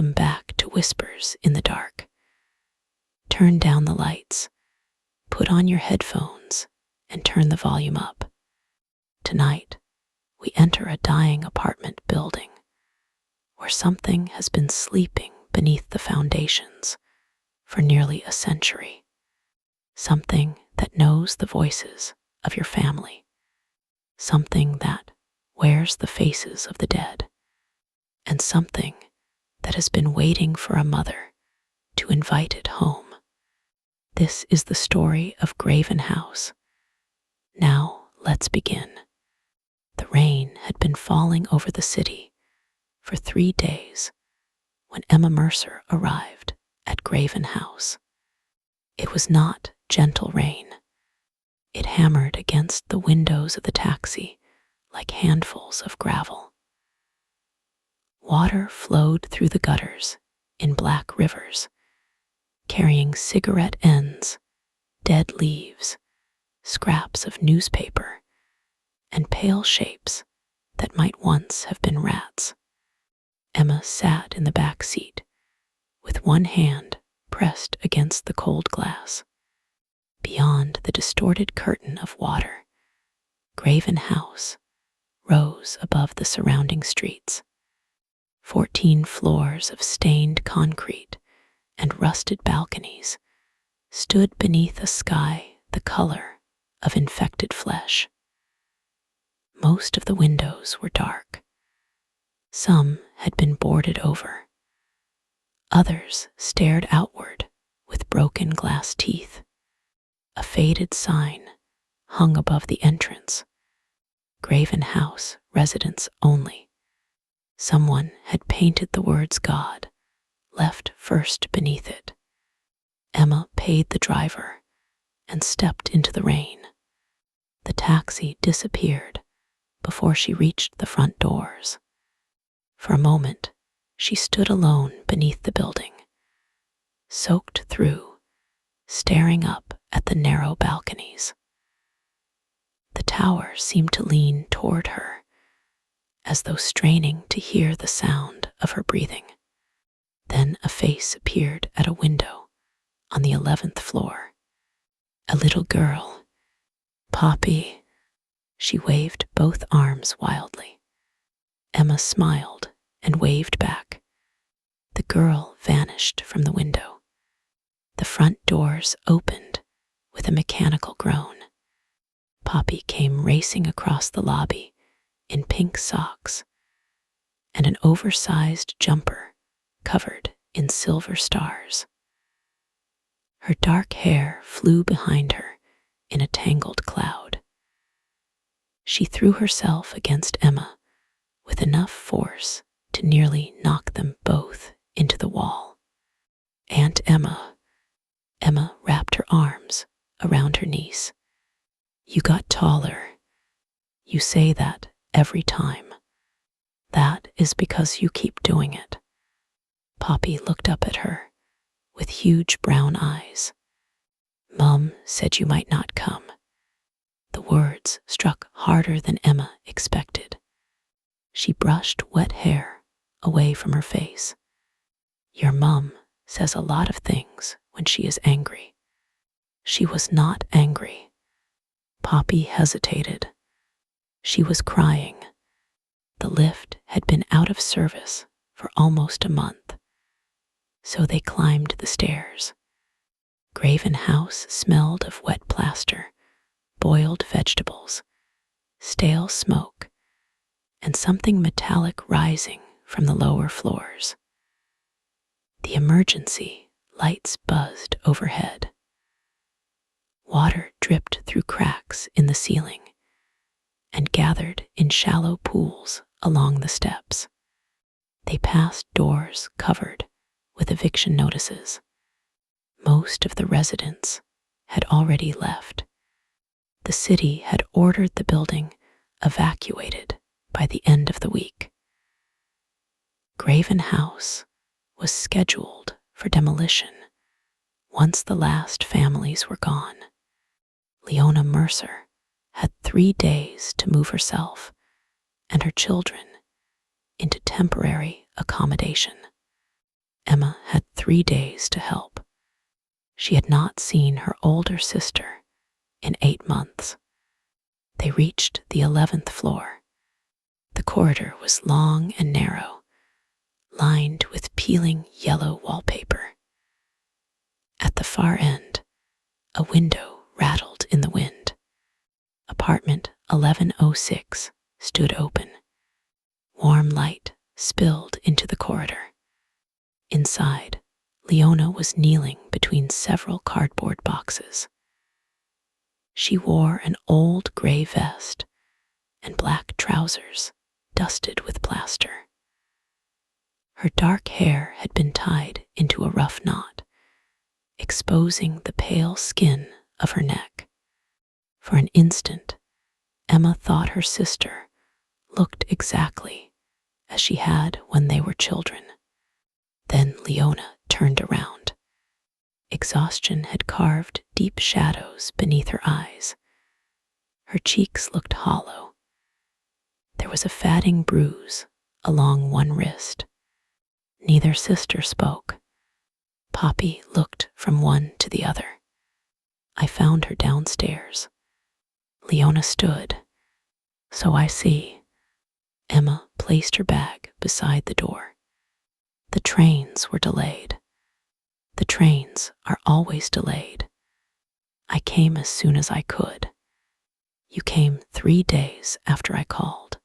Welcome back to Whispers in the Dark. Turn down the lights, put on your headphones, and turn the volume up. Tonight, we enter a dying apartment building where something has been sleeping beneath the foundations for nearly a century. Something that knows the voices of your family. Something that wears the faces of the dead. And something that has been waiting for a mother to invite it home. This is the story of Graven House. Now, let's begin. The rain had been falling over the city for 3 days when Emma Mercer arrived at Graven House. It was not gentle rain. It hammered against the windows of the taxi like handfuls of gravel. Water flowed through the gutters in black rivers, carrying cigarette ends, dead leaves, scraps of newspaper, and pale shapes that might once have been rats. Emma sat in the back seat, with one hand pressed against the cold glass. Beyond the distorted curtain of water, Graven House rose above the surrounding streets. 14 floors of stained concrete and rusted balconies stood beneath a sky the color of infected flesh. Most of the windows were dark. Some had been boarded over. Others stared outward with broken glass teeth. A faded sign hung above the entrance. Graven House residents only. Someone had painted the words God left first beneath it. Emma paid the driver and stepped into the rain. The taxi disappeared before she reached the front doors. For a moment, she stood alone beneath the building, soaked through, staring up at the narrow balconies. The tower seemed to lean toward her, as though straining to hear the sound of her breathing. Then a face appeared at a window on the 11th floor. A little girl. Poppy. She waved both arms wildly. Emma smiled and waved back. The girl vanished from the window. The front doors opened with a mechanical groan. Poppy came racing across the lobby in pink socks and an oversized jumper covered in silver stars. Her dark hair flew behind her in a tangled cloud. She threw herself against Emma with enough force to nearly knock them both into the wall. Aunt Emma. Emma wrapped her arms around her niece. You got taller. You say that every time. That is because you keep doing it. Poppy looked up at her with huge brown eyes. Mum said you might not come. The words struck harder than Emma expected. She brushed wet hair away from her face. Your mum says a lot of things when she is angry. She was not angry. Poppy hesitated. She was crying. The lift had been out of service for almost a month, so they climbed the stairs. Graven House smelled of wet plaster, boiled vegetables, stale smoke, and something metallic rising from the lower floors. The emergency lights buzzed overhead. Water dripped through cracks in the ceiling and gathered in shallow pools along the steps. They passed doors covered with eviction notices. Most of the residents had already left. The city had ordered the building evacuated by the end of the week. Graven House was scheduled for demolition once the last families were gone. Leona Mercer had 3 days to move herself and her children into temporary accommodation. Emma had 3 days to help. She had not seen her older sister in 8 months. They reached the 11th floor. The corridor was long and narrow, lined with peeling yellow wallpaper. At the far end, a window rattled in the wind. Apartment 1106 stood open. Warm light spilled into the corridor. Inside, Leona was kneeling between several cardboard boxes. She wore an old gray vest and black trousers dusted with plaster. Her dark hair had been tied into a rough knot, exposing the pale skin of her neck. For an instant, Emma thought her sister looked exactly as she had when they were children. Then Leona turned around. Exhaustion had carved deep shadows beneath her eyes. Her cheeks looked hollow. There was a fatting bruise along one wrist. Neither sister spoke. Poppy looked from one to the other. I found her downstairs. Leona stood. So I see. Emma placed her bag beside the door. The trains were delayed. The trains are always delayed. I came as soon as I could. You came 3 days after I called.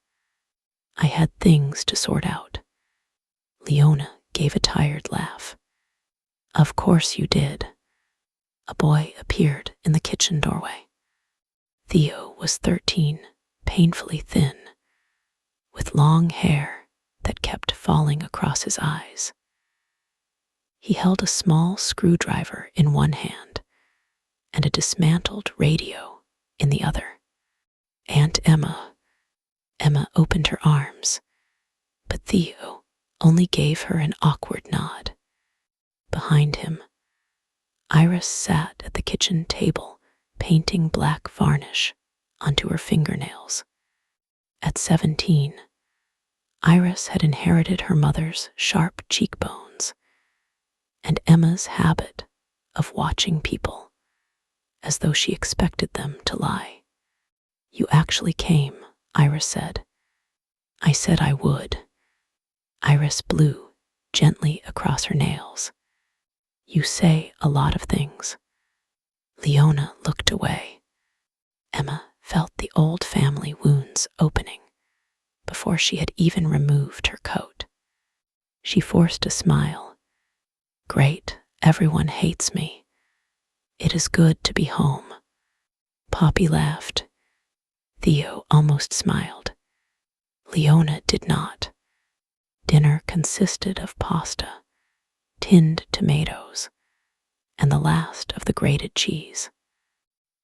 I had things to sort out. Leona gave a tired laugh. Of course you did. A boy appeared in the kitchen doorway. Theo was 13, painfully thin, with long hair that kept falling across his eyes. He held a small screwdriver in one hand and a dismantled radio in the other. Aunt Emma. Emma opened her arms, but Theo only gave her an awkward nod. Behind him, Iris sat at the kitchen table, painting black varnish onto her fingernails. At 17, Iris had inherited her mother's sharp cheekbones and Emma's habit of watching people as though she expected them to lie. You actually came, Iris said. I said I would. Iris blew gently across her nails. You say a lot of things. Leona looked away. Emma felt the old family wounds opening before she had even removed her coat. She forced a smile. Great, everyone hates me. It is good to be home. Poppy laughed. Theo almost smiled. Leona did not. Dinner consisted of pasta, tinned tomatoes, and the last of the grated cheese.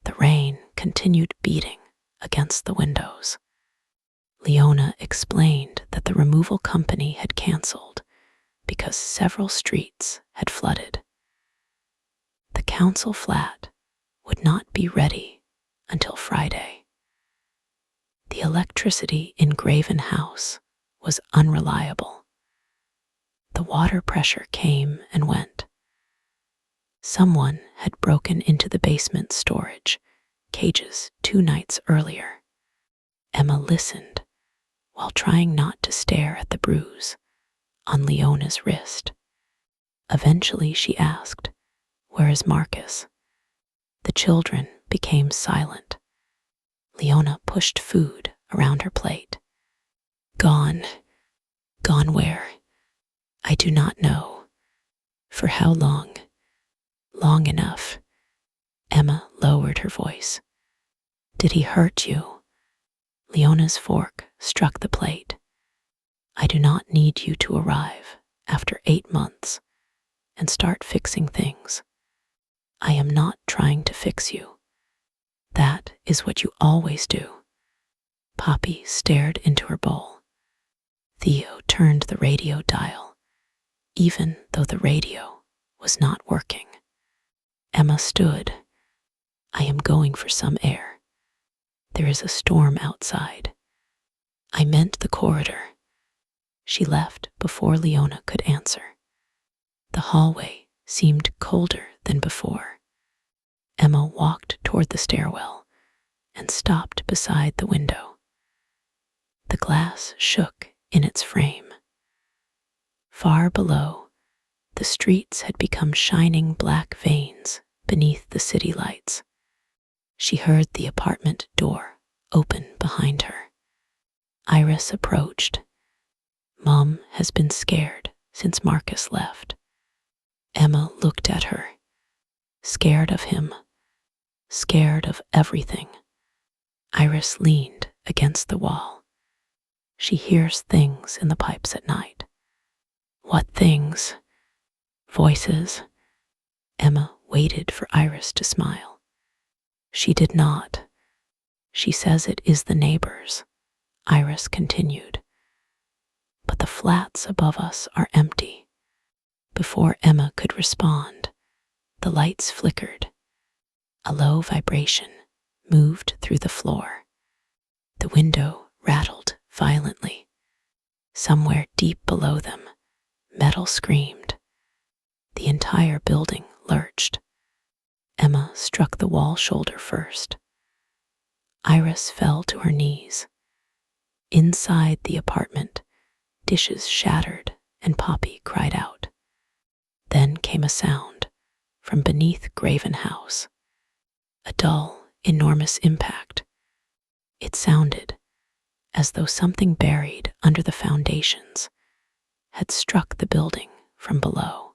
The rain continued beating against the windows. Leona explained that the removal company had canceled because several streets had flooded. The council flat would not be ready until Friday. The electricity in Graven House was unreliable. The water pressure came and went. Someone had broken into the basement storage cages 2 nights earlier. Emma listened while trying not to stare at the bruise on Leona's wrist. Eventually she asked, "Where is Marcus?" The children became silent. Leona pushed food around her plate. Gone. Gone where? I do not know. For how long? Long enough. Emma lowered her voice. Did he hurt you? Leona's fork struck the plate. I do not need you to arrive after 8 months and start fixing things. I am not trying to fix you. That is what you always do. Poppy stared into her bowl. Theo turned the radio dial, even though the radio was not working. Emma stood. I am going for some air. There is a storm outside. I meant the corridor. She left before Leona could answer. The hallway seemed colder than before. Emma walked toward the stairwell and stopped beside the window. The glass shook in its frame. Far below, the streets had become shining black veins beneath the city lights. She heard the apartment door open behind her. Iris approached. Mom has been scared since Marcus left. Emma looked at her, scared of him, scared of everything. Iris leaned against the wall. She hears things in the pipes at night. What things? Voices. Emma waited for Iris to smile. She did not. She says it is the neighbors, Iris continued. But the flats above us are empty. Before Emma could respond, the lights flickered. A low vibration moved through the floor. The window rattled violently. Somewhere deep below them, metal screamed. The entire building lurched. Emma struck the wall shoulder first. Iris fell to her knees. Inside the apartment, dishes shattered and Poppy cried out. Then came a sound from beneath Graven House. A dull, enormous impact. It sounded as though something buried under the foundations had struck the building from below.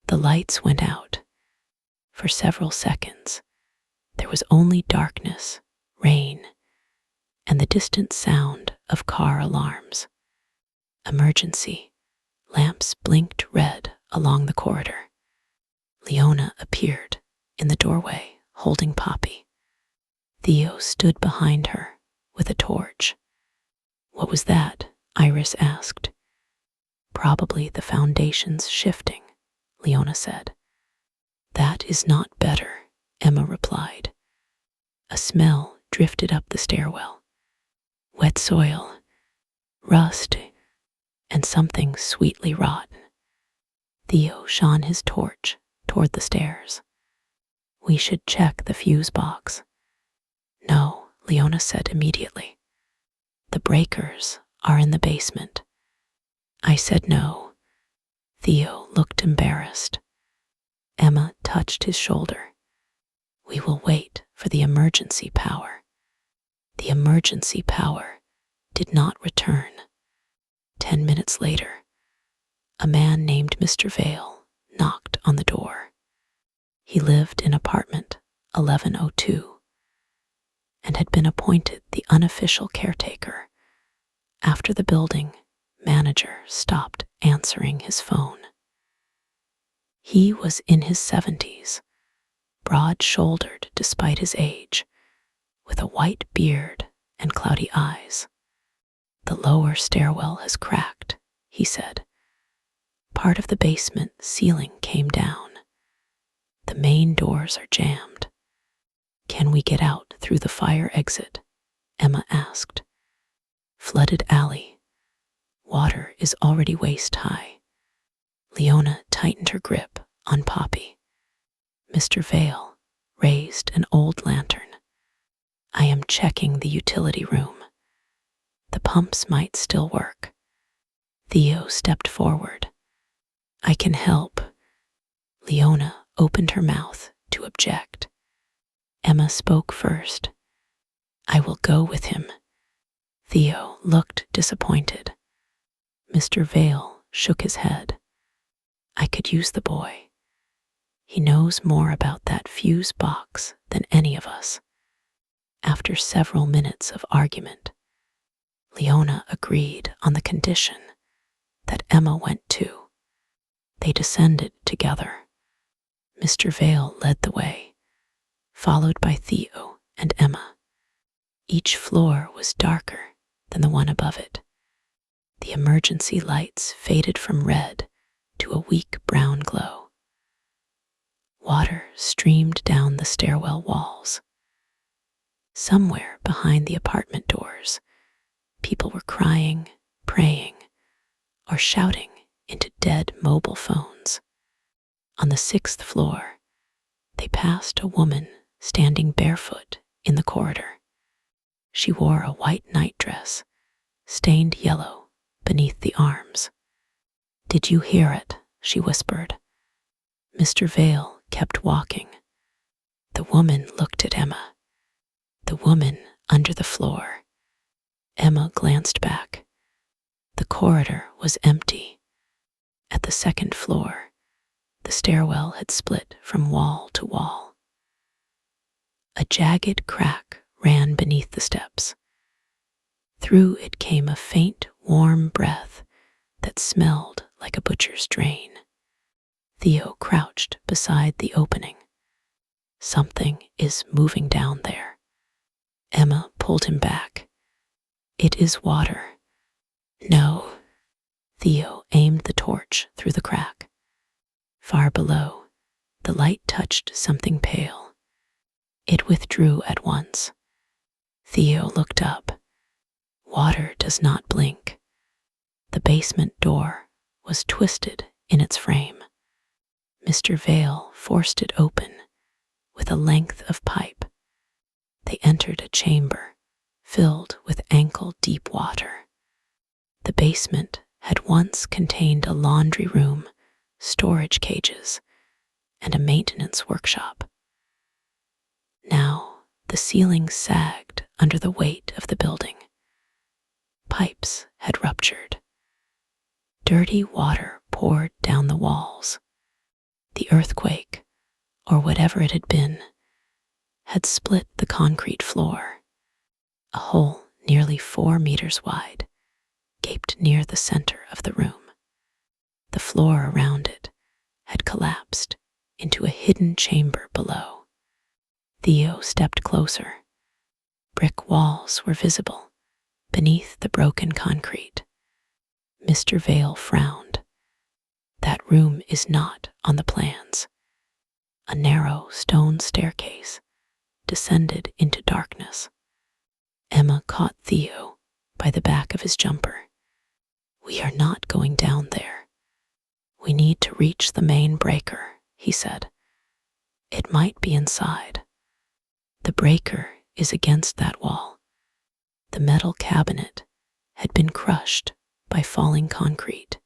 The lights went out. For several seconds, there was only darkness, rain, and the distant sound of car alarms. Emergency. Lamps blinked red along the corridor. Leona appeared in the doorway, holding Poppy. Theo stood behind her with a torch. What was that? Iris asked. Probably the foundations shifting, Leona said. That is not better, Emma replied. A smell drifted up the stairwell. Wet soil, rust, and something sweetly rotten. Theo shone his torch toward the stairs. We should check the fuse box. No, Leona said immediately. The breakers are in the basement. I said no. Theo looked embarrassed. Emma touched his shoulder. We will wait for the emergency power. The emergency power did not return. 10 minutes later, a man named Mr. Vale knocked on the door. He lived in apartment 1102 and had been appointed the unofficial caretaker after the building manager stopped answering his phone. He was in his 70s, broad-shouldered despite his age, with a white beard and cloudy eyes. The lower stairwell has cracked, he said. Part of the basement ceiling came down. The main doors are jammed. Can we get out through the fire exit? Emma asked. Flooded alley. Water is already waist high. Leona tightened her grip on Poppy. Mr. Vale raised an old lantern. I am checking the utility room. The pumps might still work. Theo stepped forward. I can help. Leona opened her mouth to object. Emma spoke first. I will go with him. Theo looked disappointed. Mr. Vale shook his head. I could use the boy. He knows more about that fuse box than any of us. After several minutes of argument, Leona agreed on the condition that Emma went too. They descended together. Mr. Vale led the way, followed by Theo and Emma. Each floor was darker than the one above it. The emergency lights faded from red to a weak brown glow. Water streamed down the stairwell walls. Somewhere behind the apartment doors, people were crying, praying, or shouting into dead mobile phones. On the 6th floor, they passed a woman standing barefoot in the corridor. She wore a white nightdress, stained yellow beneath the arms. "Did you hear it?" she whispered. Mr. Vale kept walking. The woman looked at Emma. The woman under the floor. Emma glanced back. The corridor was empty. At the 2nd floor, the stairwell had split from wall to wall. A jagged crack ran beneath the steps. Through it came a faint, warm breath that smelled like a butcher's drain. Theo crouched beside the opening. "Something is moving down there." Emma pulled him back. "It is water." "No." Theo aimed the torch through the crack. Far below, the light touched something pale. It withdrew at once. Theo looked up. Water does not blink. The basement door was twisted in its frame. Mr. Vale forced it open with a length of pipe. They entered a chamber filled with ankle-deep water. The basement had once contained a laundry room, storage cages, and a maintenance workshop. Now the ceiling sagged under the weight of the building. Pipes had ruptured. Dirty water poured down the walls. The earthquake, or whatever it had been, had split the concrete floor. A hole nearly 4 meters wide gaped near the center of the room. The floor around it had collapsed into a hidden chamber below. Theo stepped closer. Brick walls were visible beneath the broken concrete. Mr. Vale frowned. "That room is not on the plans." A narrow stone staircase descended into darkness. Emma caught Theo by the back of his jumper. "We are not going down there. We need to reach the main breaker," he said. "It might be inside." The breaker is against that wall. The metal cabinet had been crushed by falling concrete.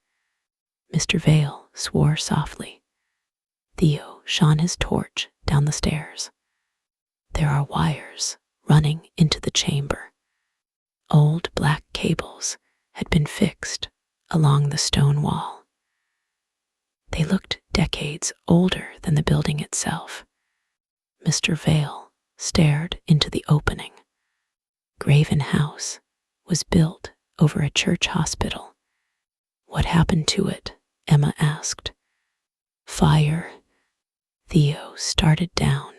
Mr. Vale swore softly. Theo shone his torch down the stairs. There are wires running into the chamber. Old black cables had been fixed along the stone wall. They looked decades older than the building itself. Mr. Vale stared into the opening. Graven House was built over a church hospital. "What happened to it?" Emma asked. "Fire." Theo started down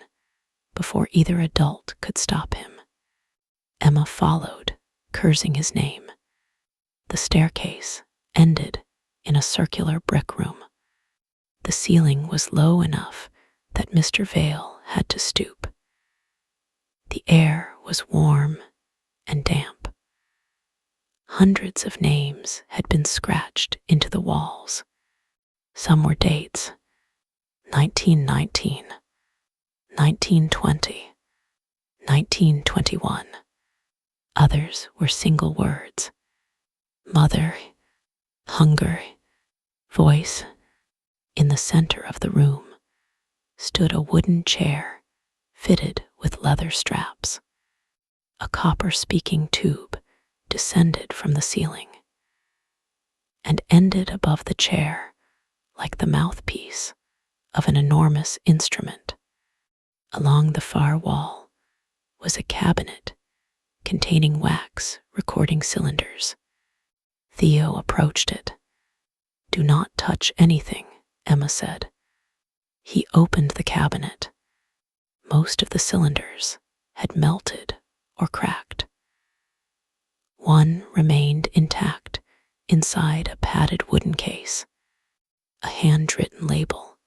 before either adult could stop him. Emma followed, cursing his name. The staircase ended in a circular brick room. The ceiling was low enough that Mr. Vale had to stoop. The air was warm and damp. Hundreds of names had been scratched into the walls. Some were dates: 1919, 1920, 1921. Others were single words: mother, hunger, voice. In the center of the room stood a wooden chair fitted with leather straps. A copper-speaking tube descended from the ceiling and ended above the chair like the mouthpiece of an enormous instrument. Along the far wall was a cabinet containing wax recording cylinders. Theo approached it. "Do not touch anything," Emma said. He opened the cabinet. Most of the cylinders had melted or cracked. One remained intact inside a padded wooden case. A handwritten label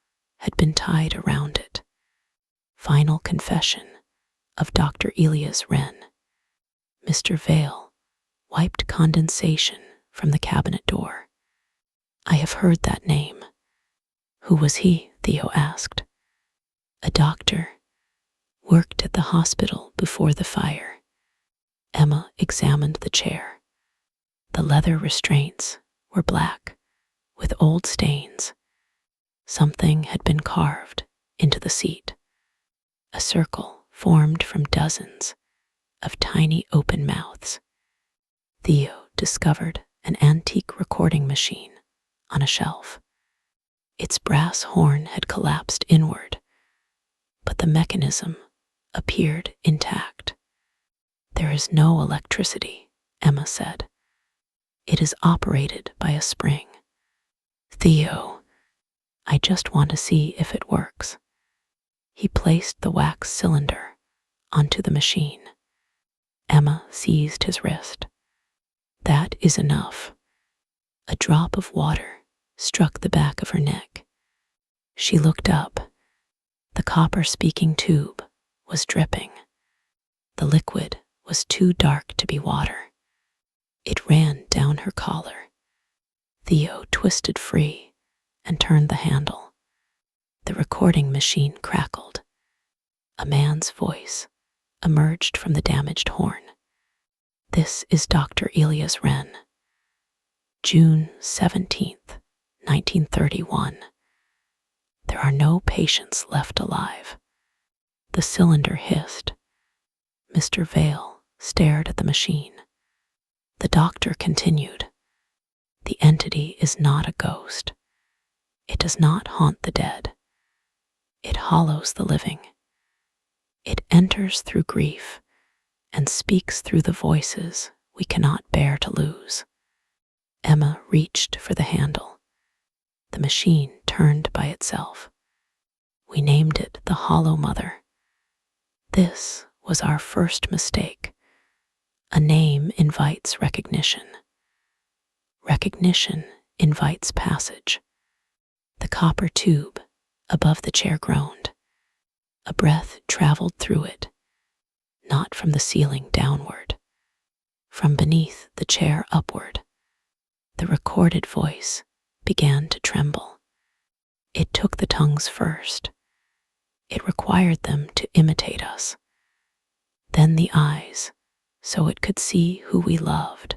had been tied around it. "Final confession of Dr. Elias Wren." Mr. Vale wiped condensation from the cabinet door. I have heard that name. Who was he? Theo asked. A doctor. Worked at the hospital before the fire. Emma examined the chair. The leather restraints were black, with old stains. Something had been carved into the seat. A circle formed from dozens of tiny open mouths. Theo discovered an antique recording machine on a shelf. Its brass horn had collapsed inward, but the mechanism appeared intact. There is no electricity, Emma said. It is operated by a spring. Theo, I just want to see if it works. He placed the wax cylinder onto the machine. Emma seized his wrist. That is enough. A drop of water struck the back of her neck. She looked up. The copper speaking tube was dripping. The liquid was too dark to be water. It ran down her collar. Theo twisted free and turned the handle. The recording machine crackled. A man's voice emerged from the damaged horn. This is Dr. Elias Wren. June 17th, 1931. There are no patients left alive. The cylinder hissed. Mr. Vale stared at the machine. The doctor continued. The entity is not a ghost. It does not haunt the dead. It hollows the living. It enters through grief and speaks through the voices we cannot bear to lose. Emma reached for the handle. The machine turned by itself. We named it the Hollow Mother. This was our first mistake. A name invites recognition. Recognition invites passage. The copper tube above the chair groaned. A breath traveled through it, not from the ceiling downward, from beneath the chair upward. The recorded voice began to tremble. It took the tongues first. It required them to imitate us. Then the eyes, so it could see who we loved.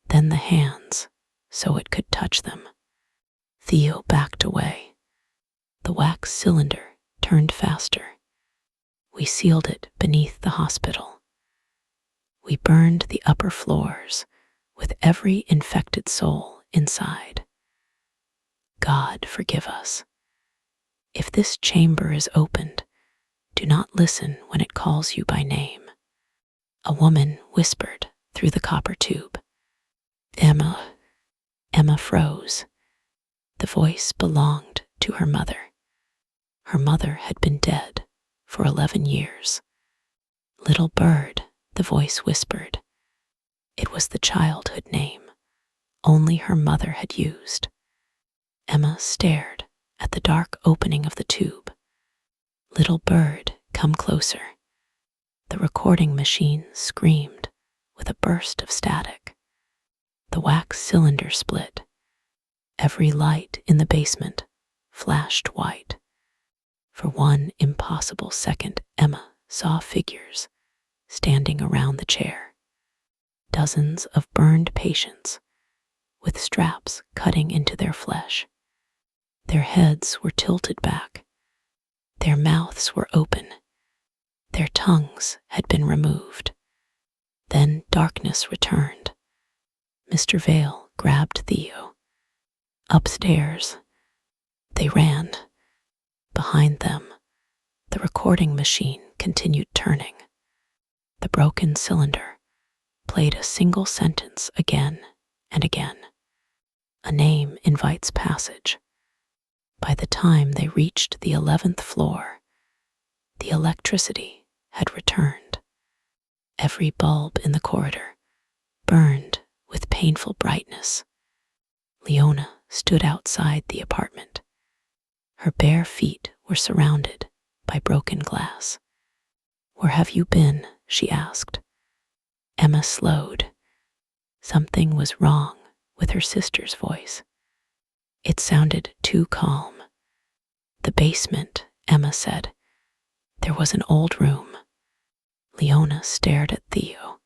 Then the hands, so it could touch them. Theo backed away. The wax cylinder turned faster. We sealed it beneath the hospital. We burned the upper floors with every infected soul inside. God forgive us. If this chamber is opened, do not listen when it calls you by name. A woman whispered through the copper tube. Emma. Emma froze. The voice belonged to her mother. Her mother had been dead for 11 years. Little bird, the voice whispered. It was the childhood name only her mother had used. Emma stared at the dark opening of the tube. Little bird, come closer. The recording machine screamed with a burst of static. The wax cylinder split. Every light in the basement flashed white. For one impossible second, Emma saw figures standing around the chair. Dozens of burned patients with straps cutting into their flesh. Their heads were tilted back. Their mouths were open. Their tongues had been removed. Then darkness returned. Mr. Vale grabbed Theo. Upstairs, they ran. Behind them, the recording machine continued turning. The broken cylinder played a single sentence again and again. A name invites passage. By the time they reached the 11th floor, the electricity had returned. Every bulb in the corridor burned with painful brightness. Leona stood outside the apartment. Her bare feet were surrounded by broken glass. Where have you been? She asked. Emma slowed. Something was wrong with her sister's voice. It sounded too calm. The basement, Emma said. There was an old room. Leona stared at Theo.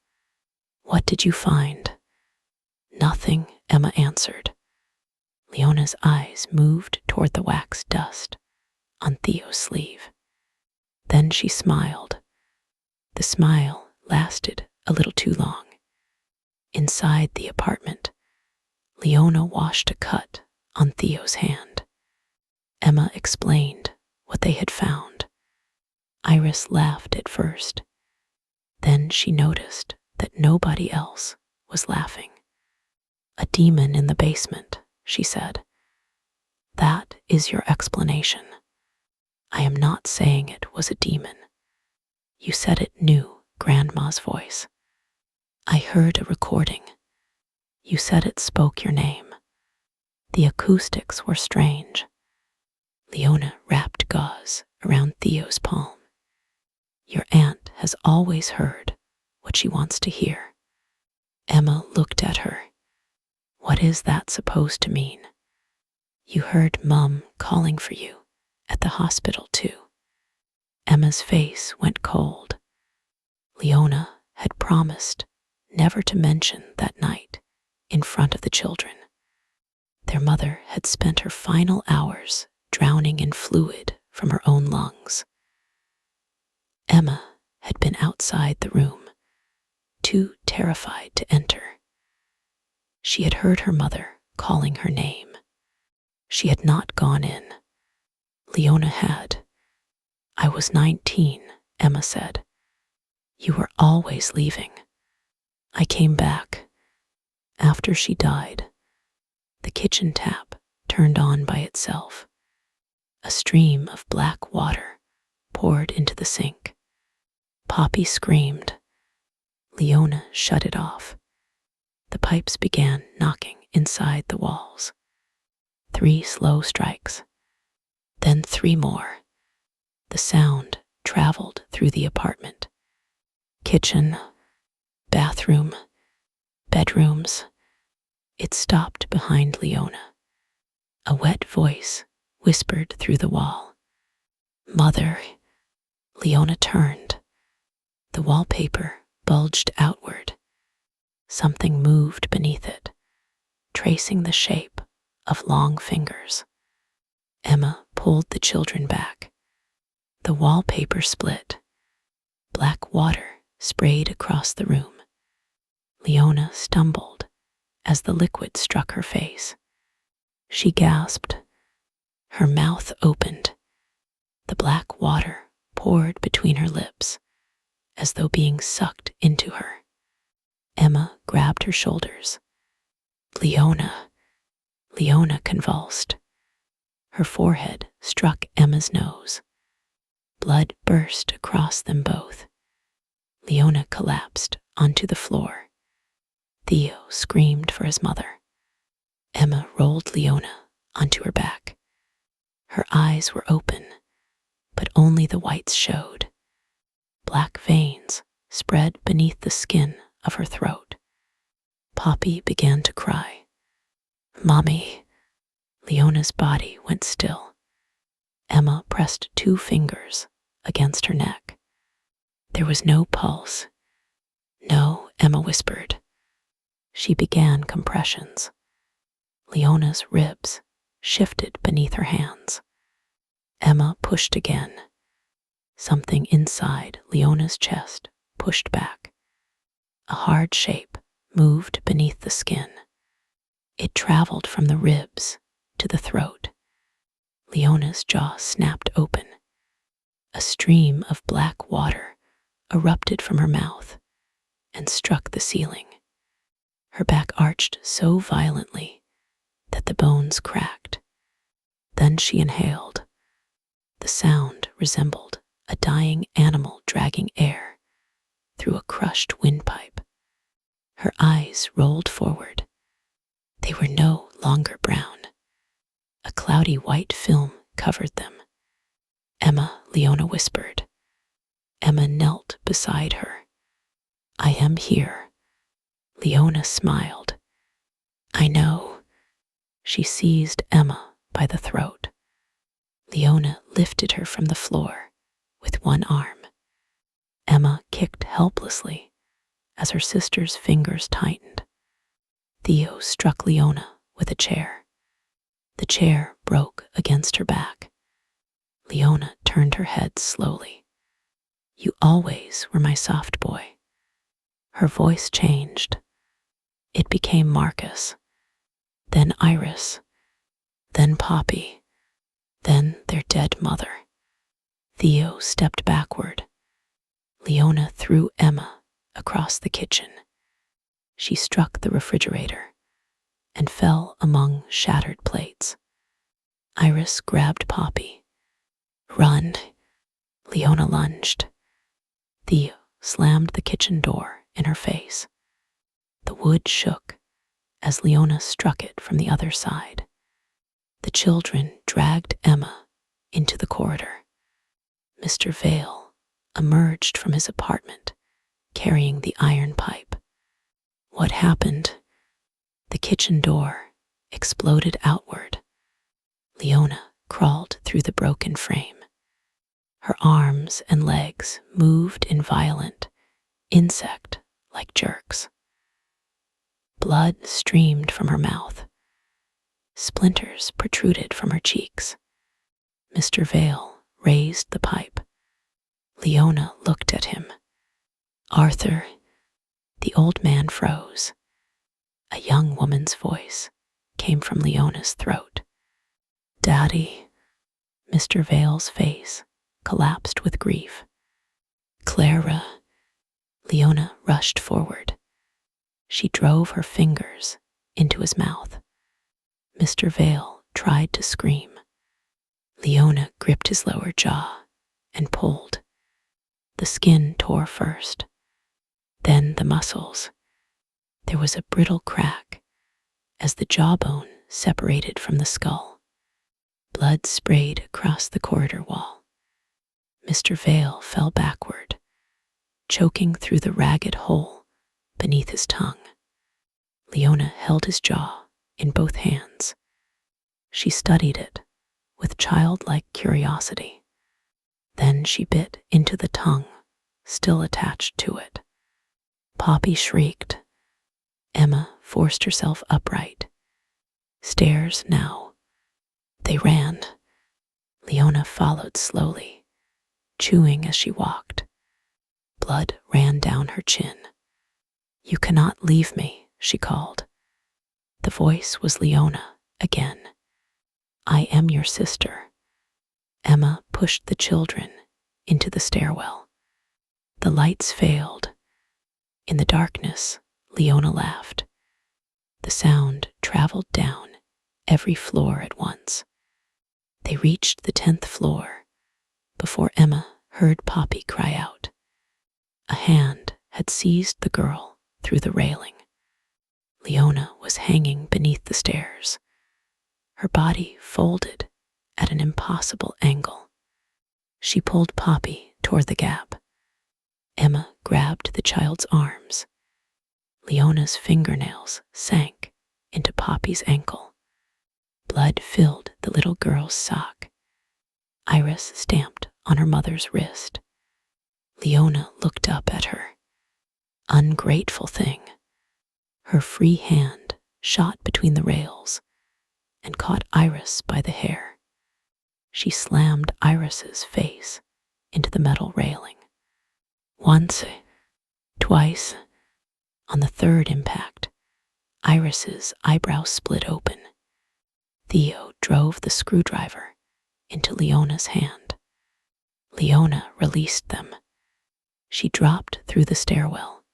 What did you find? Nothing, Emma answered. Leona's eyes moved toward the wax dust on Theo's sleeve. Then she smiled. The smile lasted a little too long. Inside the apartment, Leona washed a cut on Theo's hand. Emma explained what they had found. Iris laughed at first. Then she noticed that nobody else was laughing. A demon in the basement, she said. That is your explanation. I am not saying it was a demon. You said it knew Grandma's voice. I heard a recording. You said it spoke your name. The acoustics were strange. Leona wrapped gauze around Theo's palm. Your aunt has always heard what she wants to hear. Emma looked at her. What is that supposed to mean? You heard Mum calling for you at the hospital too. Emma's face went cold. Leona had promised never to mention that night in front of the children. Their mother had spent her final hours drowning in fluid from her own lungs. Emma had been outside the room, too terrified to enter. She had heard her mother calling her name. She had not gone in. Leona had. I was 19, Emma said. You were always leaving. I came back. After she died, the kitchen tap turned on by itself. A stream of black water poured into the sink. Poppy screamed. Leona shut it off. The pipes began knocking inside the walls. 3 slow strikes. Then 3 more. The sound traveled through the apartment. Kitchen, bathroom, bedrooms. It stopped behind Leona. A wet voice whispered through the wall. Mother. Leona turned. The wallpaper bulged outward. Something moved beneath it, tracing the shape of long fingers. Emma pulled the children back. The wallpaper split. Black water sprayed across the room. Leona stumbled as the liquid struck her face. She gasped. Her mouth opened. The black water poured between her lips, as though being sucked into her. Emma grabbed her shoulders. Leona. Leona convulsed. Her forehead struck Emma's nose. Blood burst across them both. Leona collapsed onto the floor. Theo screamed for his mother. Emma rolled Leona onto her back. Her eyes were open, but only the whites showed. Black veins spread beneath the skin of her throat. Poppy began to cry. Mommy. Leona's body went still. Emma pressed 2 fingers against her neck. There was no pulse. No, Emma whispered. She began compressions. Leona's ribs shifted beneath her hands. Emma pushed again. Something inside Leona's chest pushed back. A hard shape moved beneath the skin. It traveled from the ribs to the throat. Leona's jaw snapped open. A stream of black water erupted from her mouth and struck the ceiling. Her back arched so violently that the bones cracked. Then she inhaled. The sound resembled a dying animal dragging air through a crushed windpipe. Her eyes rolled forward. They were no longer brown. A cloudy white film covered them. Emma, Leona whispered. Emma knelt beside her. I am here. Leona smiled. I know. She seized Emma by the throat. Leona lifted her from the floor with one arm. Emma kicked helplessly as her sister's fingers tightened. Theo struck Leona with a chair. The chair broke against her back. Leona turned her head slowly. "You always were my soft boy." Her voice changed. It became Marcus, then Iris, then Poppy, then their dead mother. Theo stepped backward. Leona threw Emma across the kitchen. She struck the refrigerator and fell among shattered plates. Iris grabbed Poppy. "Run!" Leona lunged. Theo slammed the kitchen door in her face. The wood shook as Leona struck it from the other side. The children dragged Emma into the corridor. Mr. Vale emerged from his apartment, carrying the iron pipe. What happened? The kitchen door exploded outward. Leona crawled through the broken frame. Her arms and legs moved in violent, insect-like jerks. Blood streamed from her mouth. Splinters protruded from her cheeks. Mr. Vale raised the pipe. Leona looked at him. "Arthur." The old man froze. A young woman's voice came from Leona's throat. "Daddy." Mr. Vale's face collapsed with grief. "Clara." Leona rushed forward. She drove her fingers into his mouth. Mr. Vale tried to scream. Leona gripped his lower jaw and pulled. The skin tore first, then the muscles. There was a brittle crack as the jawbone separated from the skull. Blood sprayed across the corridor wall. Mr. Vale fell backward, choking through the ragged hole beneath his tongue. Leona held his jaw in both hands. She studied it with childlike curiosity. Then she bit into the tongue still attached to it. Poppy shrieked. Emma forced herself upright. Stairs now. They ran. Leona followed slowly, chewing as she walked. Blood ran down her chin. "You cannot leave me," she called. The voice was Leona again. "I am your sister." Emma pushed the children into the stairwell. The lights failed. In the darkness, Leona laughed. The sound traveled down every floor at once. They reached the 10th floor before Emma heard Poppy cry out. A hand had seized the girl through the railing. Leona was hanging beneath the stairs, her body folded at an impossible angle. She pulled Poppy toward the gap. Emma grabbed the child's arms. Leona's fingernails sank into Poppy's ankle. Blood filled the little girl's sock. Iris stamped on her mother's wrist. Leona looked up at her. Ungrateful thing. Her free hand shot between the rails and caught Iris by the hair. She slammed Iris's face into the metal railing. Once, twice. On the third impact, Iris's eyebrow split open. Theo drove the screwdriver into Leona's hand. Leona released them. She dropped through the stairwell.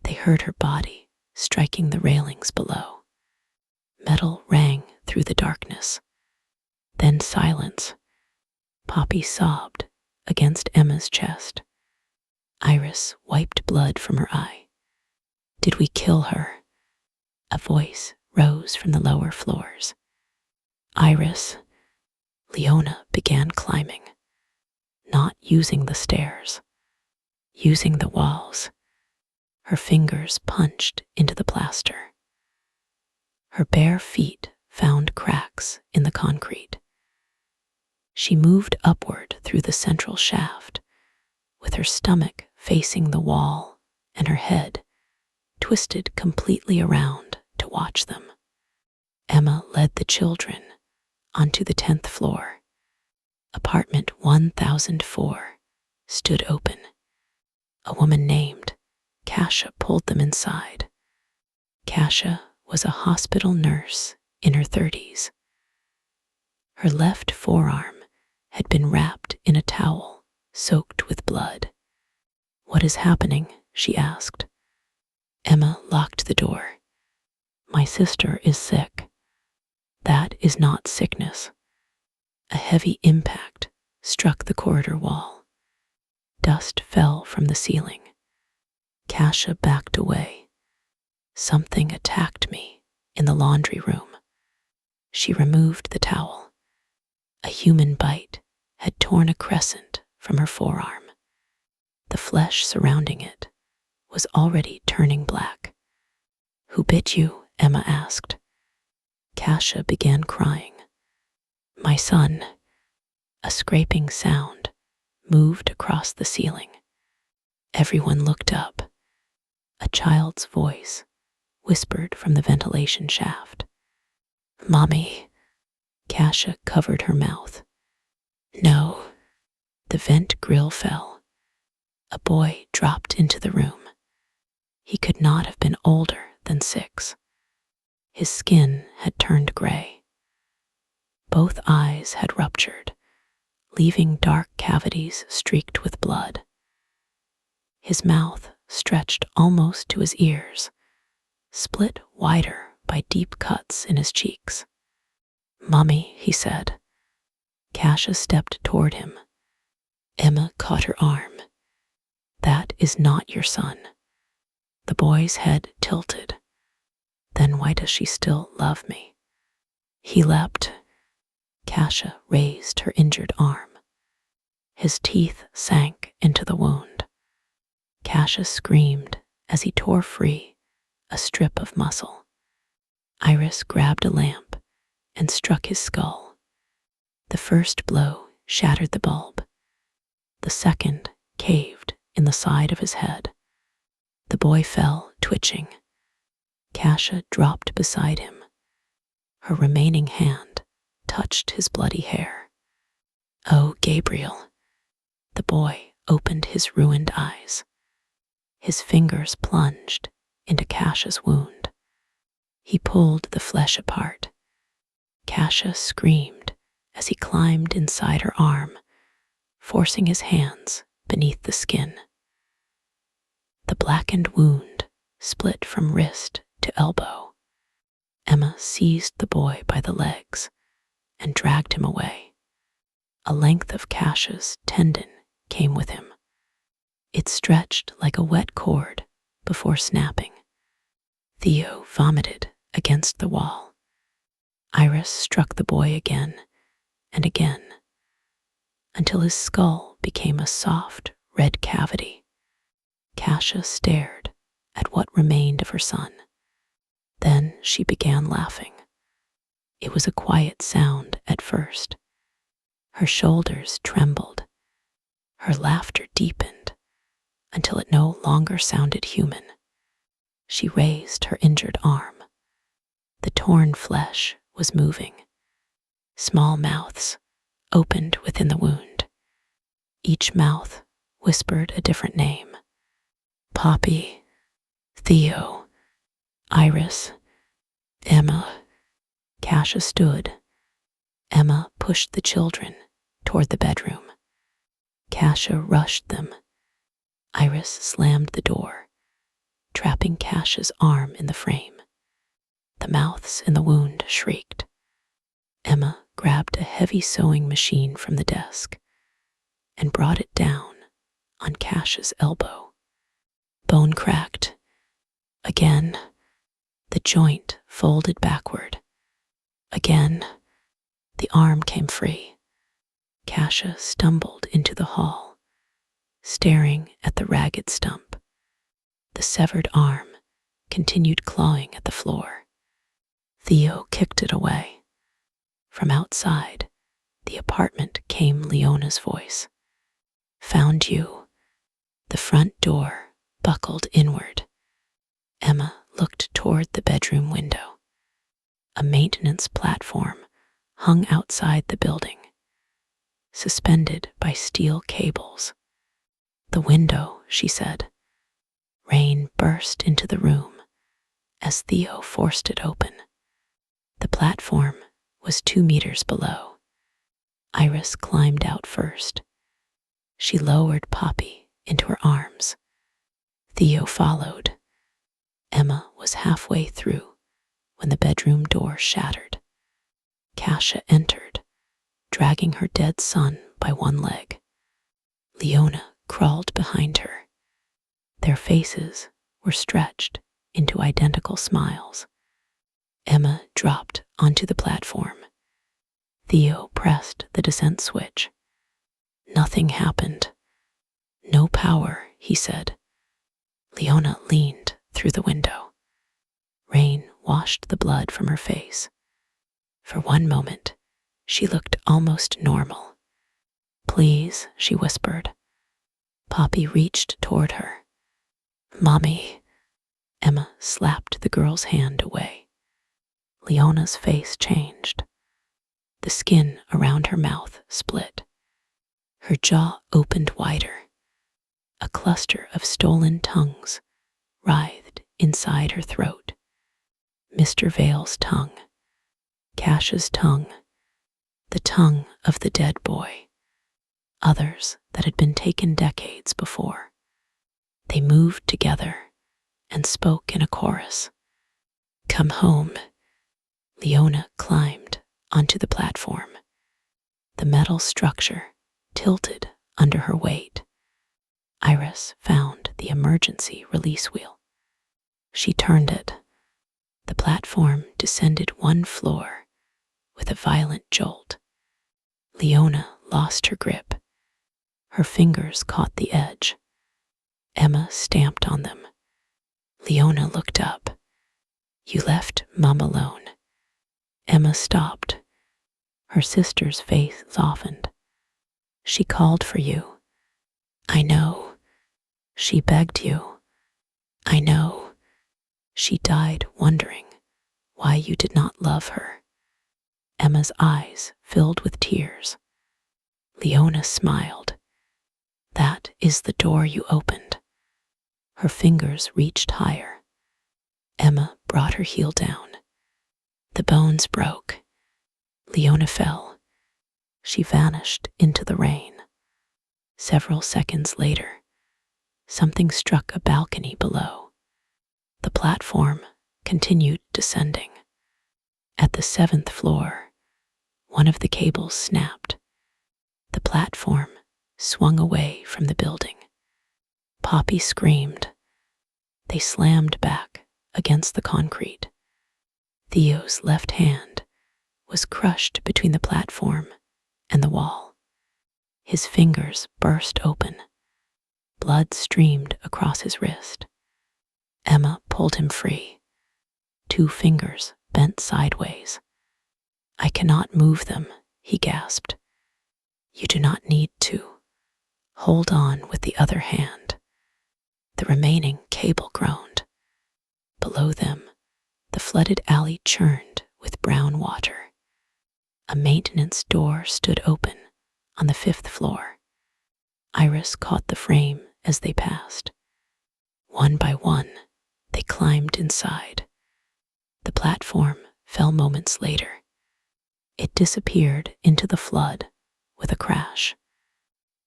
They heard her body striking the railings below. Metal rang through the darkness. Then silence. Poppy sobbed against Emma's chest. Iris wiped blood from her eye. "Did we kill her?" A voice rose from the lower floors. "Iris." Leona began climbing, not using the stairs, using the walls. Her fingers punched into the plaster. Her bare feet found cracks in the concrete. She moved upward through the central shaft, with her stomach facing the wall and her head twisted completely around to watch them. Emma led the children onto the 10th floor. Apartment 1004 stood open. A woman named Kasia pulled them inside. Kasia was a hospital nurse in her 30s. Her left forearm had been wrapped in a towel soaked with blood. "What is happening?" she asked. Emma locked the door. "My sister is sick." "That is not sickness." A heavy impact struck the corridor wall. Dust fell from the ceiling. Kasia backed away. "Something attacked me in the laundry room." She removed the towel. A human bite had torn a crescent from her forearm. The flesh surrounding it was already turning black. "Who bit you?" Emma asked. Kasia began crying. "My son." A scraping sound moved across the ceiling. Everyone looked up. A child's voice whispered from the ventilation shaft. "Mommy." Kasia covered her mouth. "No." The vent grill fell. A boy dropped into the room. He could not have been older than 6. His skin had turned gray. Both eyes had ruptured, leaving dark cavities streaked with blood. His mouth stretched almost to his ears, split wider by deep cuts in his cheeks. "Mommy," he said. Kasia stepped toward him. Emma caught her arm. "That is not your son." The boy's head tilted. "Then why does she still love me?" He leapt. Kasia raised her injured arm. His teeth sank into the wound. Kasia screamed as he tore free a strip of muscle. Iris grabbed a lamp and struck his skull. The first blow shattered the bulb. The second caved in the side of his head. The boy fell, twitching. Kasia dropped beside him. Her remaining hand touched his bloody hair. "Oh, Gabriel." The boy opened his ruined eyes. His fingers plunged into Kasia's wound. He pulled the flesh apart. Kasia screamed as he climbed inside her arm, forcing his hands beneath the skin. The blackened wound split from wrist to elbow. Emma seized the boy by the legs and dragged him away. A length of Kasia's tendon came with him. It stretched like a wet cord before snapping. Theo vomited against the wall. Iris struck the boy again and again, until his skull became a soft red cavity. Kasia stared at what remained of her son. Then she began laughing. It was a quiet sound at first. Her shoulders trembled. Her laughter deepened until it no longer sounded human. She raised her injured arm. The torn flesh was moving. Small mouths opened within the wound. Each mouth whispered a different name. Poppy, Theo, Iris, Emma. Kasia stood. Emma pushed the children toward the bedroom. Kasia rushed them. Iris slammed the door, trapping Kasia's arm in the frame. The mouths in the wound shrieked. Emma grabbed a heavy sewing machine from the desk and brought it down on Kasia's elbow. Bone cracked. Again, the joint folded backward. Again, the arm came free. Kasia stumbled into the hall, staring at the ragged stump. The severed arm continued clawing at the floor. Theo kicked it away. From outside the apartment came Leona's voice. Found you. The front door buckled inward. Emma looked toward the bedroom window. A maintenance platform hung outside the building, suspended by steel cables. The window, she said. Rain burst into the room as Theo forced it open. The platform was 2 meters below. Iris climbed out first. She lowered Poppy into her arms. Theo followed. Emma was halfway through when the bedroom door shattered. Kasia entered, dragging her dead son by one leg. Leona crawled behind her. Their faces were stretched into identical smiles. Emma dropped onto the platform. Theo pressed the descent switch. Nothing happened. No power, he said. Leona leaned through the window. Rain washed the blood from her face. For one moment, she looked almost normal. Please, she whispered. Poppy reached toward her. Mommy. Emma slapped the girl's hand away. Leona's face changed. The skin around her mouth split. Her jaw opened wider. A cluster of stolen tongues writhed inside her throat. Mr. Vale's tongue, Kasia's tongue, the tongue of the dead boy, others that had been taken decades before. They moved together and spoke in a chorus. Come home. Leona climbed onto the platform. The metal structure tilted under her weight. Iris found the emergency release wheel. She turned it. The platform descended 1 floor with a violent jolt. Leona lost her grip. Her fingers caught the edge. Emma stamped on them. Leona looked up. You left Mom alone. Emma stopped. Her sister's face softened. She called for you. I know. She begged you. I know. She died wondering why you did not love her. Emma's eyes filled with tears. Leona smiled. That is the door you opened. Her fingers reached higher. Emma brought her heel down. The bones broke. Leona fell. She vanished into the rain. Several seconds later, something struck a balcony below. The platform continued descending. At the 7th floor, one of the cables snapped. The platform swung away from the building. Poppy screamed. They slammed back against the concrete. Theo's left hand was crushed between the platform and the wall. His fingers burst open. Blood streamed across his wrist. Emma pulled him free. 2 fingers bent sideways. I cannot move them, he gasped. You do not need to. Hold on with the other hand. The remaining cable groaned. Below them, the flooded alley churned with brown water. A maintenance door stood open on the 5th floor. Iris caught the frame as they passed. One by one, they climbed inside. The platform fell moments later. It disappeared into the flood with a crash.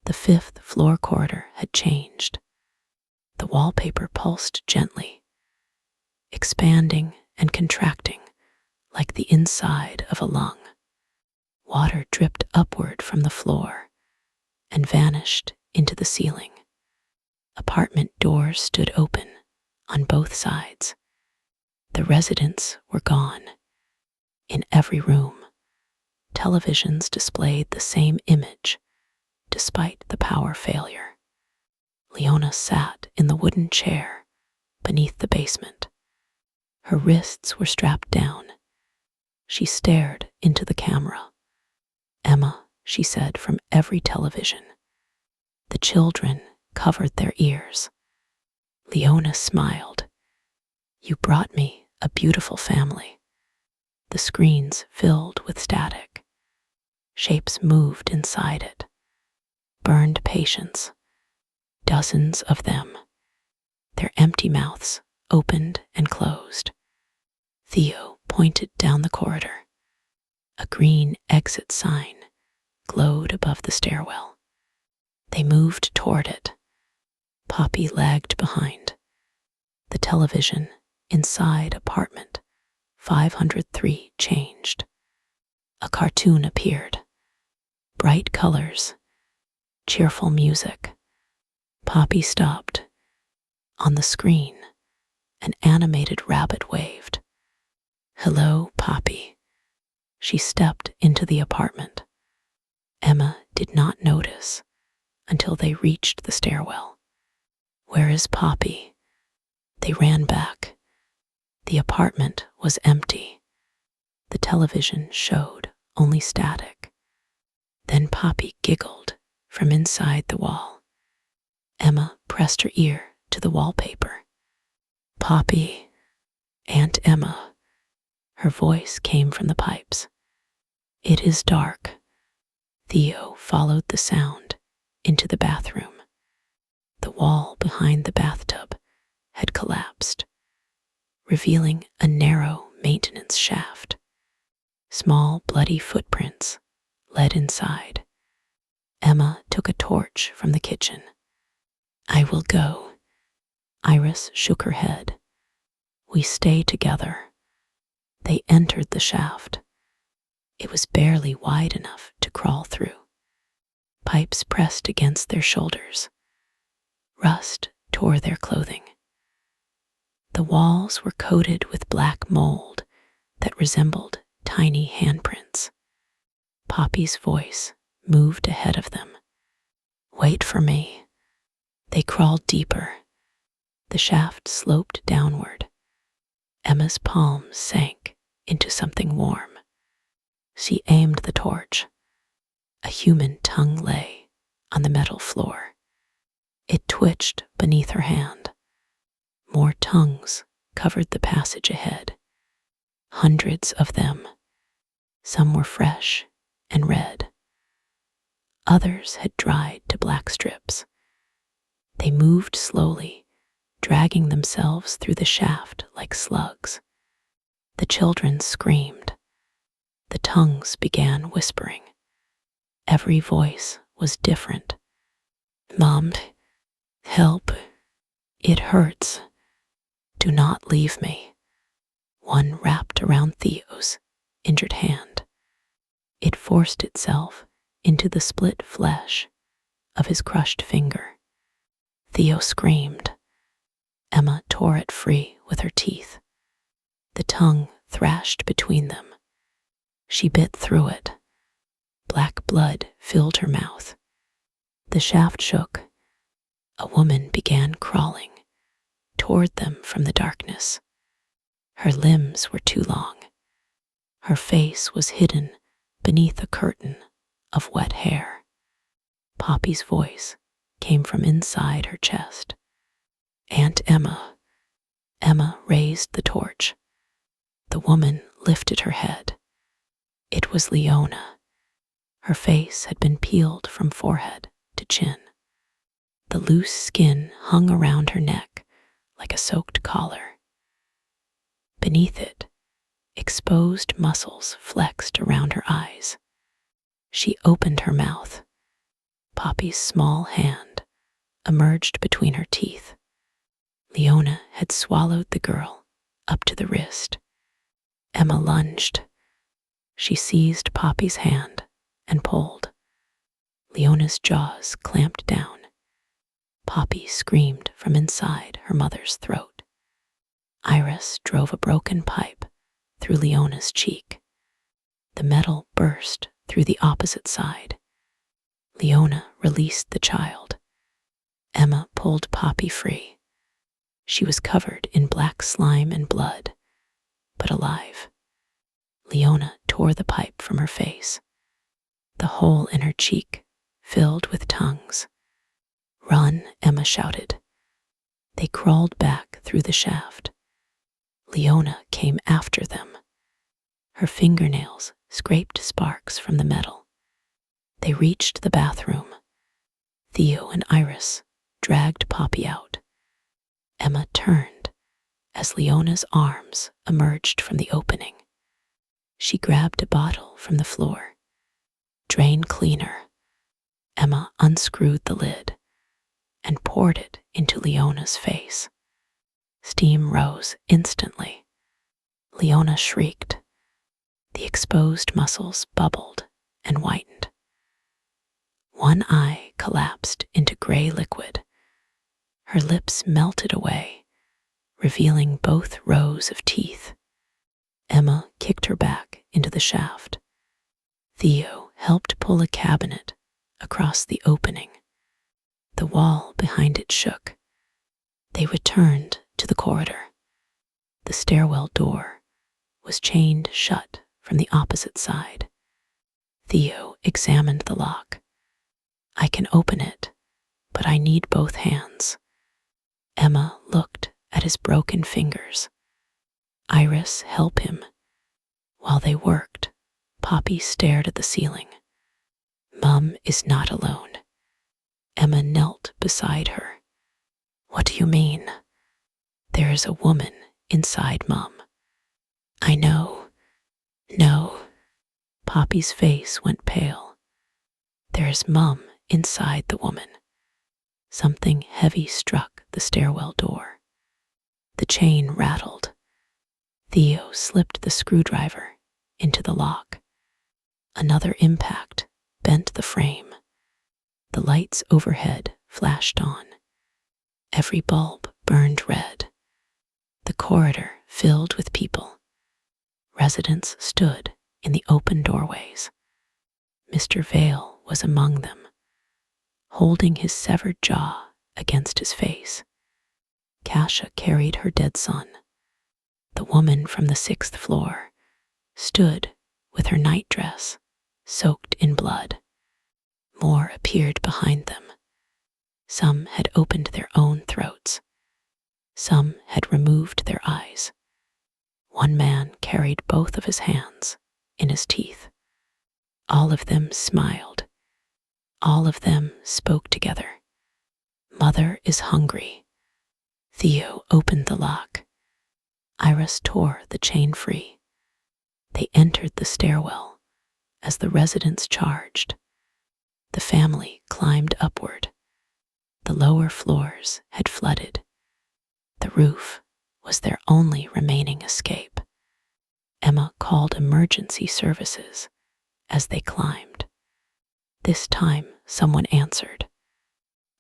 The 5th floor corridor had changed. The wallpaper pulsed gently, expanding and contracting like the inside of a lung. Water dripped upward from the floor and vanished into the ceiling. Apartment doors stood open on both sides. The residents were gone. In every room, televisions displayed the same image despite the power failure. Leona sat in the wooden chair beneath the basement. Her wrists were strapped down She stared into the camera. "Emma," she said from every television. The children covered their ears. Leona smiled. "You brought me a beautiful family." The screens filled with static. Shapes moved inside it. Burned patients. Dozens of them. Their empty mouths opened and closed. Theo pointed down the corridor. A green exit sign glowed above the stairwell. They moved toward it. Poppy lagged behind. The television inside apartment 503 changed. A cartoon appeared. Bright colors. Cheerful music. Poppy stopped. On the screen, an animated rabbit waved. "Hello, Poppy." She stepped into the apartment. Emma did not notice until they reached the stairwell. "Where is Poppy?" They ran back. The apartment was empty. The television showed only static. Then Poppy giggled from inside the wall. Emma pressed her ear to the wallpaper. "Poppy, Aunt Emma." Her voice came from the pipes. "It is dark." Theo followed the sound into the bathroom. The wall behind the bathtub had collapsed, revealing a narrow maintenance shaft. Small bloody footprints led inside. Emma took a torch from the kitchen. "I will go." Iris shook her head. "We stay together." They entered the shaft. It was barely wide enough to crawl through. Pipes pressed against their shoulders. Rust tore their clothing. The walls were coated with black mold that resembled tiny handprints. Poppy's voice moved ahead of them. "Wait for me." They crawled deeper. The shaft sloped downward. Emma's palms sank into something warm. She aimed the torch. A human tongue lay on the metal floor. It twitched beneath her hand. More tongues covered the passage ahead. Hundreds of them. Some were fresh and red. Others had dried to black strips. They moved slowly, dragging themselves through the shaft like slugs. The children screamed. The tongues began whispering. Every voice was different. "Mom, help. It hurts. Do not leave me." One wrapped around Theo's injured hand. It forced itself into the split flesh of his crushed finger. Theo screamed. Emma tore it free with her teeth. The tongue thrashed between them. She bit through it. Black blood filled her mouth. The shaft shook. A woman began crawling toward them from the darkness. Her limbs were too long. Her face was hidden beneath a curtain of wet hair. Poppy's voice came from inside her chest. "Aunt Emma." Emma raised the torch. The woman lifted her head. It was Leona. Her face had been peeled from forehead to chin. The loose skin hung around her neck like a soaked collar. Beneath it, exposed muscles flexed around her eyes. She opened her mouth. Poppy's small hand emerged between her teeth. Leona had swallowed the girl up to the wrist. Emma lunged. She seized Poppy's hand and pulled. Leona's jaws clamped down. Poppy screamed from inside her mother's throat. Iris drove a broken pipe through Leona's cheek. The metal burst through the opposite side. Leona released the child. Emma pulled Poppy free. She was covered in black slime and blood, but alive. Leona tore the pipe from her face, the hole in her cheek filled with tongues. "Run," Emma shouted. They crawled back through the shaft. Leona came after them. Her fingernails scraped sparks from the metal. They reached the bathroom. Theo and Iris dragged Poppy out. Emma turned as Leona's arms emerged from the opening. She grabbed a bottle from the floor. "Drain cleaner." Emma unscrewed the lid and poured it into Leona's face. Steam rose instantly. Leona shrieked. The exposed muscles bubbled and whitened. One eye collapsed into gray liquid. Her lips melted away, revealing both rows of teeth. Emma kicked her back into the shaft. Theo helped pull a cabinet across the opening. The wall behind it shook. They returned to the corridor. The stairwell door was chained shut from the opposite side. Theo examined the lock. "I can open it, but I need both hands." Emma looked at his broken fingers. "Iris, help him." While they worked, Poppy stared at the ceiling. "Mum is not alone." Emma knelt beside her. "What do you mean?" "There is a woman inside Mum." "I know." "No." Poppy's face went pale. "There is Mum inside the woman." Something heavy struck the stairwell door. The chain rattled. Theo slipped the screwdriver into the lock. Another impact bent the frame. The lights overhead flashed on. Every bulb burned red. The corridor filled with people. Residents stood in the open doorways. Mr. Vale was among them, holding his severed jaw against his face. Kasia carried her dead son. The woman from the 6th floor stood with her nightdress soaked in blood. More appeared behind them. Some had opened their own throats. Some had removed their eyes. One man carried both of his hands in his teeth. All of them smiled. All of them spoke together. "Mother is hungry." Theo opened the lock. Iris tore the chain free. They entered the stairwell as the residents charged. The family climbed upward. The lower floors had flooded. The roof was their only remaining escape. Emma called emergency services as they climbed. This time, someone answered.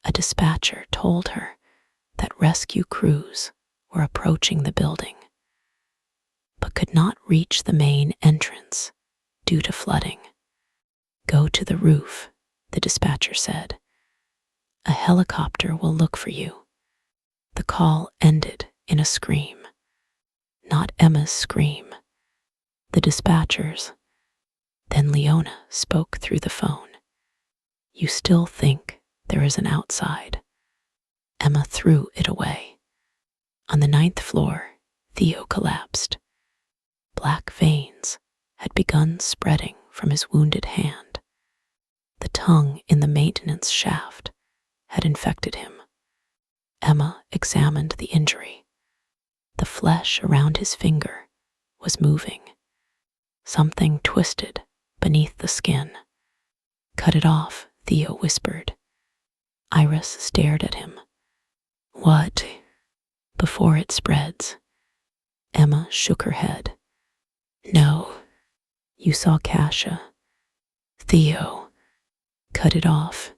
A dispatcher told her that rescue crews were approaching the building, but could not reach the main entrance due to flooding. "Go to the roof," the dispatcher said. "A helicopter will look for you." The call ended in a scream. Not Emma's scream. The dispatcher's. Then Leona spoke through the phone. "You still think there is an outside?" Emma threw it away. On the 9th floor, Theo collapsed. Black veins had begun spreading from his wounded hand. The tongue in the maintenance shaft had infected him. Emma examined the injury. The flesh around his finger was moving. Something twisted beneath the skin. "Cut it off," Theo whispered. Iris stared at him. "What?" "Before it spreads." Emma shook her head. "No." "You saw Kasia." "Theo." "Cut it off."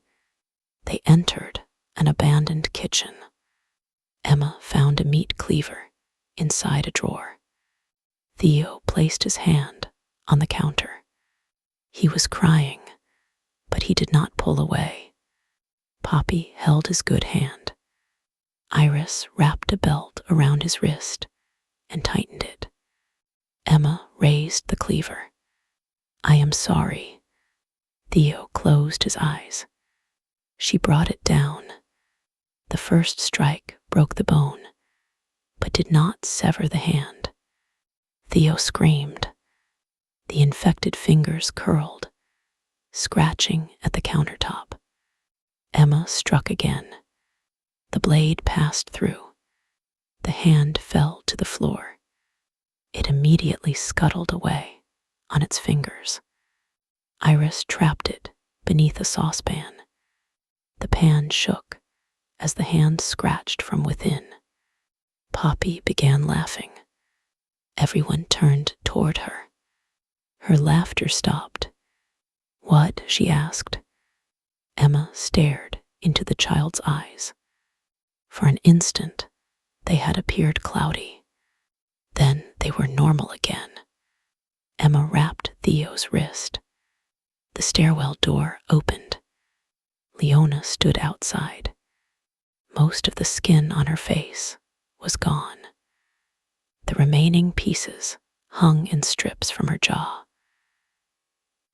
They entered an abandoned kitchen. Emma found a meat cleaver inside a drawer. Theo placed his hand on the counter. He was crying, but he did not pull away. Poppy held his good hand. Iris wrapped a belt around his wrist and tightened it. Emma raised the cleaver. I am sorry. Theo closed his eyes. She brought it down. The first strike broke the bone, but did not sever the hand. Theo screamed. The infected fingers curled, scratching at the countertop. Emma struck again. The blade passed through. The hand fell to the floor. It immediately scuttled away on its fingers. Iris trapped it beneath a saucepan. The pan shook as the hand scratched from within. Poppy began laughing. Everyone turned toward her. Her laughter stopped. What? She asked. Emma stared into the child's eyes. For an instant, they had appeared cloudy. Then they were normal again. Emma wrapped Theo's wrist. The stairwell door opened. Leona stood outside. Most of the skin on her face was gone. The remaining pieces hung in strips from her jaw.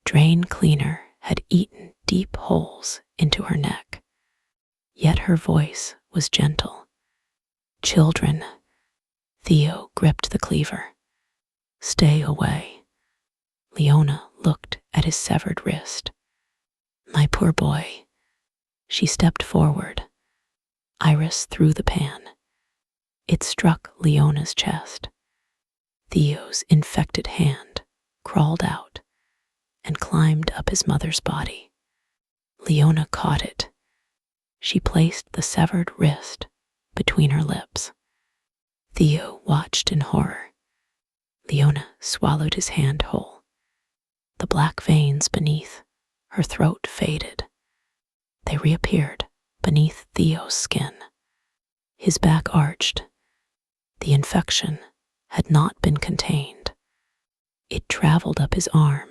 Drain cleaner had eaten deep holes into her neck, yet her voice was gentle. Children. Theo gripped the cleaver. Stay away. Leona looked at his severed wrist. My poor boy. She stepped forward. Iris threw the pan. It struck Leona's chest. Theo's infected hand crawled out and climbed up his mother's body. Leona caught it. She placed the severed wrist between her lips. Theo watched in horror. Leona swallowed his hand whole. The black veins beneath her throat faded. They reappeared beneath Theo's skin. His back arched. The infection had not been contained. It traveled up his arm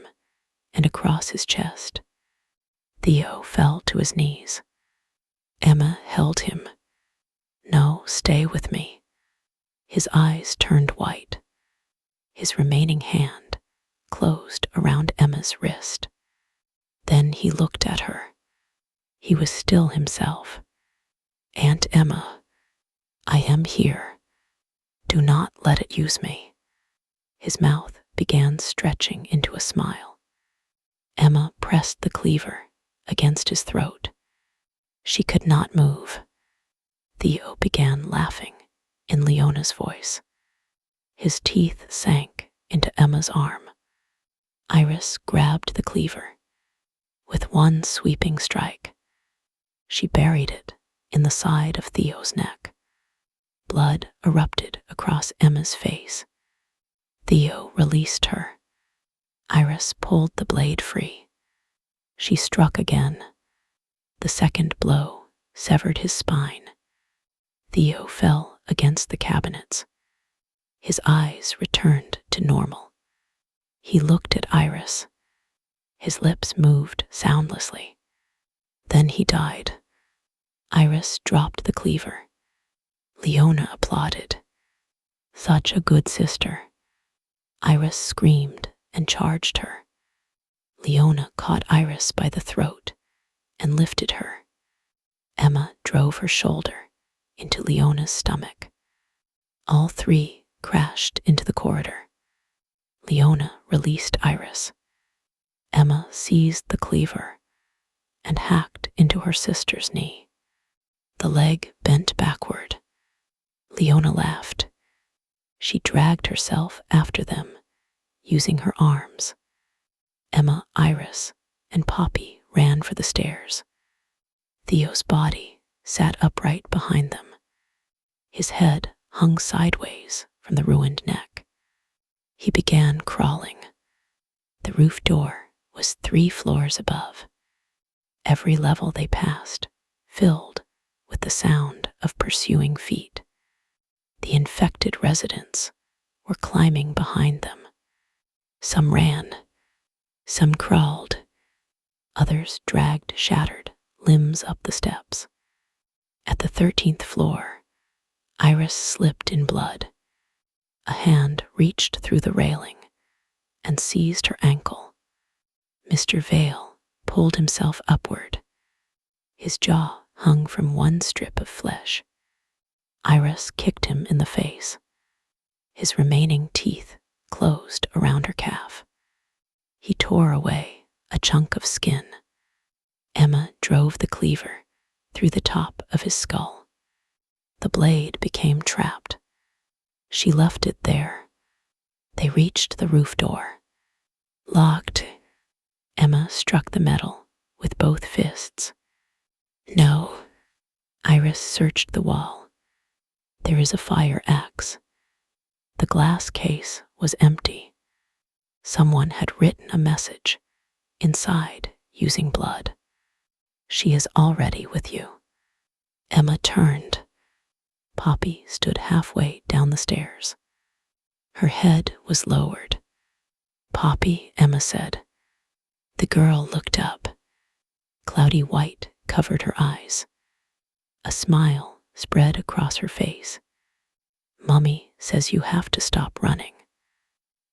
and across his chest. Theo fell to his knees. Emma held him. No, stay with me. His eyes turned white. His remaining hand closed around Emma's wrist. Then he looked at her. He was still himself. Aunt Emma, I am here. Do not let it use me. His mouth began stretching into a smile. Emma pressed the cleaver against his throat. She could not move. Theo began laughing in Leona's voice. His teeth sank into Emma's arm. Iris grabbed the cleaver. With one sweeping strike, she buried it in the side of Theo's neck. Blood erupted across Emma's face. Theo released her. Iris pulled the blade free. She struck again. The second blow severed his spine. Theo fell against the cabinets. His eyes returned to normal. He looked at Iris. His lips moved soundlessly. Then he died. Iris dropped the cleaver. Leona applauded. Such a good sister. Iris screamed and charged her. Leona caught Iris by the throat and lifted her. Emma drove her shoulder into Leona's stomach. All three crashed into the corridor. Leona released Iris. Emma seized the cleaver and hacked into her sister's knee. The leg bent backward. Leona laughed. She dragged herself after them, using her arms. Emma, Iris, and Poppy ran for the stairs. Theo's body sat upright behind them. His head hung sideways from the ruined neck. He began crawling. The roof door was 3 floors above. Every level they passed filled with the sound of pursuing feet. The infected residents were climbing behind them. Some ran, some crawled, others dragged shattered limbs up the steps. At the 13th floor, Iris slipped in blood. A hand reached through the railing and seized her ankle. Mr. Vale pulled himself upward. His jaw hung from one strip of flesh. Iris kicked him in the face. His remaining teeth closed around her calf. He tore away a chunk of skin. Emma drove the cleaver through the top of his skull. The blade became trapped. She left it there. They reached the roof door. Locked. Emma struck the metal with both fists. No. Iris searched the wall. There is a fire axe. The glass case was empty. Someone had written a message inside using blood. She is already with you. Emma turned. Poppy stood halfway down the stairs. Her head was lowered. Poppy, Emma said. The girl looked up. Cloudy white covered her eyes. A smile spread across her face. Mummy says you have to stop running.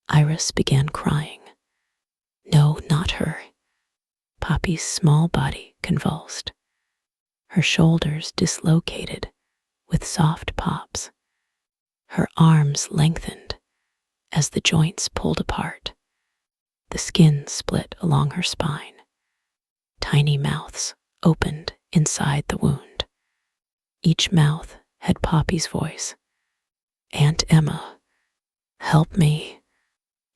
Iris began crying. No, not her. Poppy's small body convulsed. Her shoulders dislocated with soft pops. Her arms lengthened as the joints pulled apart. The skin split along her spine. Tiny mouths opened inside the wound. Each mouth had Poppy's voice. Aunt Emma, help me.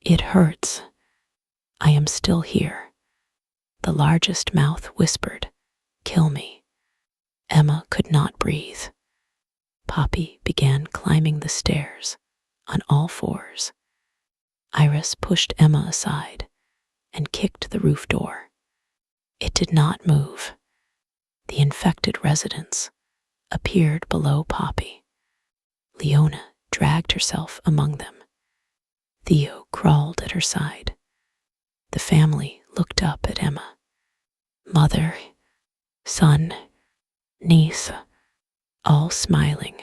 It hurts. I am still here. The largest mouth whispered, kill me. Emma could not breathe. Poppy began climbing the stairs on all fours. Iris pushed Emma aside and kicked the roof door. It did not move. The infected residents appeared below Poppy. Leona dragged herself among them. Theo crawled at her side. The family looked up at Emma. Mother, son, niece, all smiling.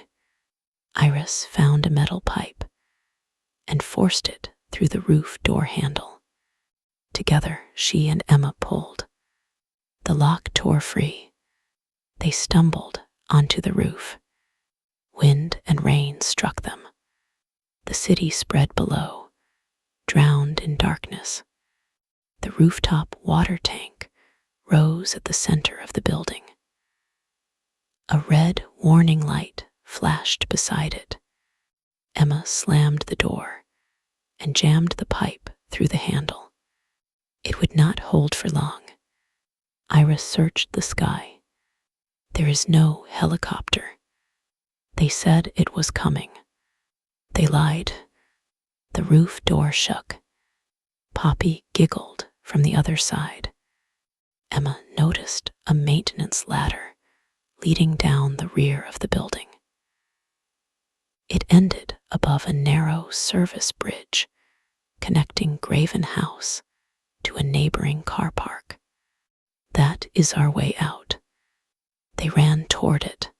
Iris found a metal pipe and forced it through the roof door handle. Together, she and Emma pulled. The lock tore free. They stumbled onto the roof. Wind and rain struck them. The city spread below, drowned in darkness. The rooftop water tank rose at the center of the building. A red warning light flashed beside it. Emma slammed the door and jammed the pipe through the handle. It would not hold for long. Iris searched the sky. There is no helicopter. They said it was coming. They lied. The roof door shook. Poppy giggled from the other side. Emma noticed a maintenance ladder leading down the rear of the building. It ended above a narrow service bridge connecting Graven House to a neighboring car park. That is our way out. They ran toward it.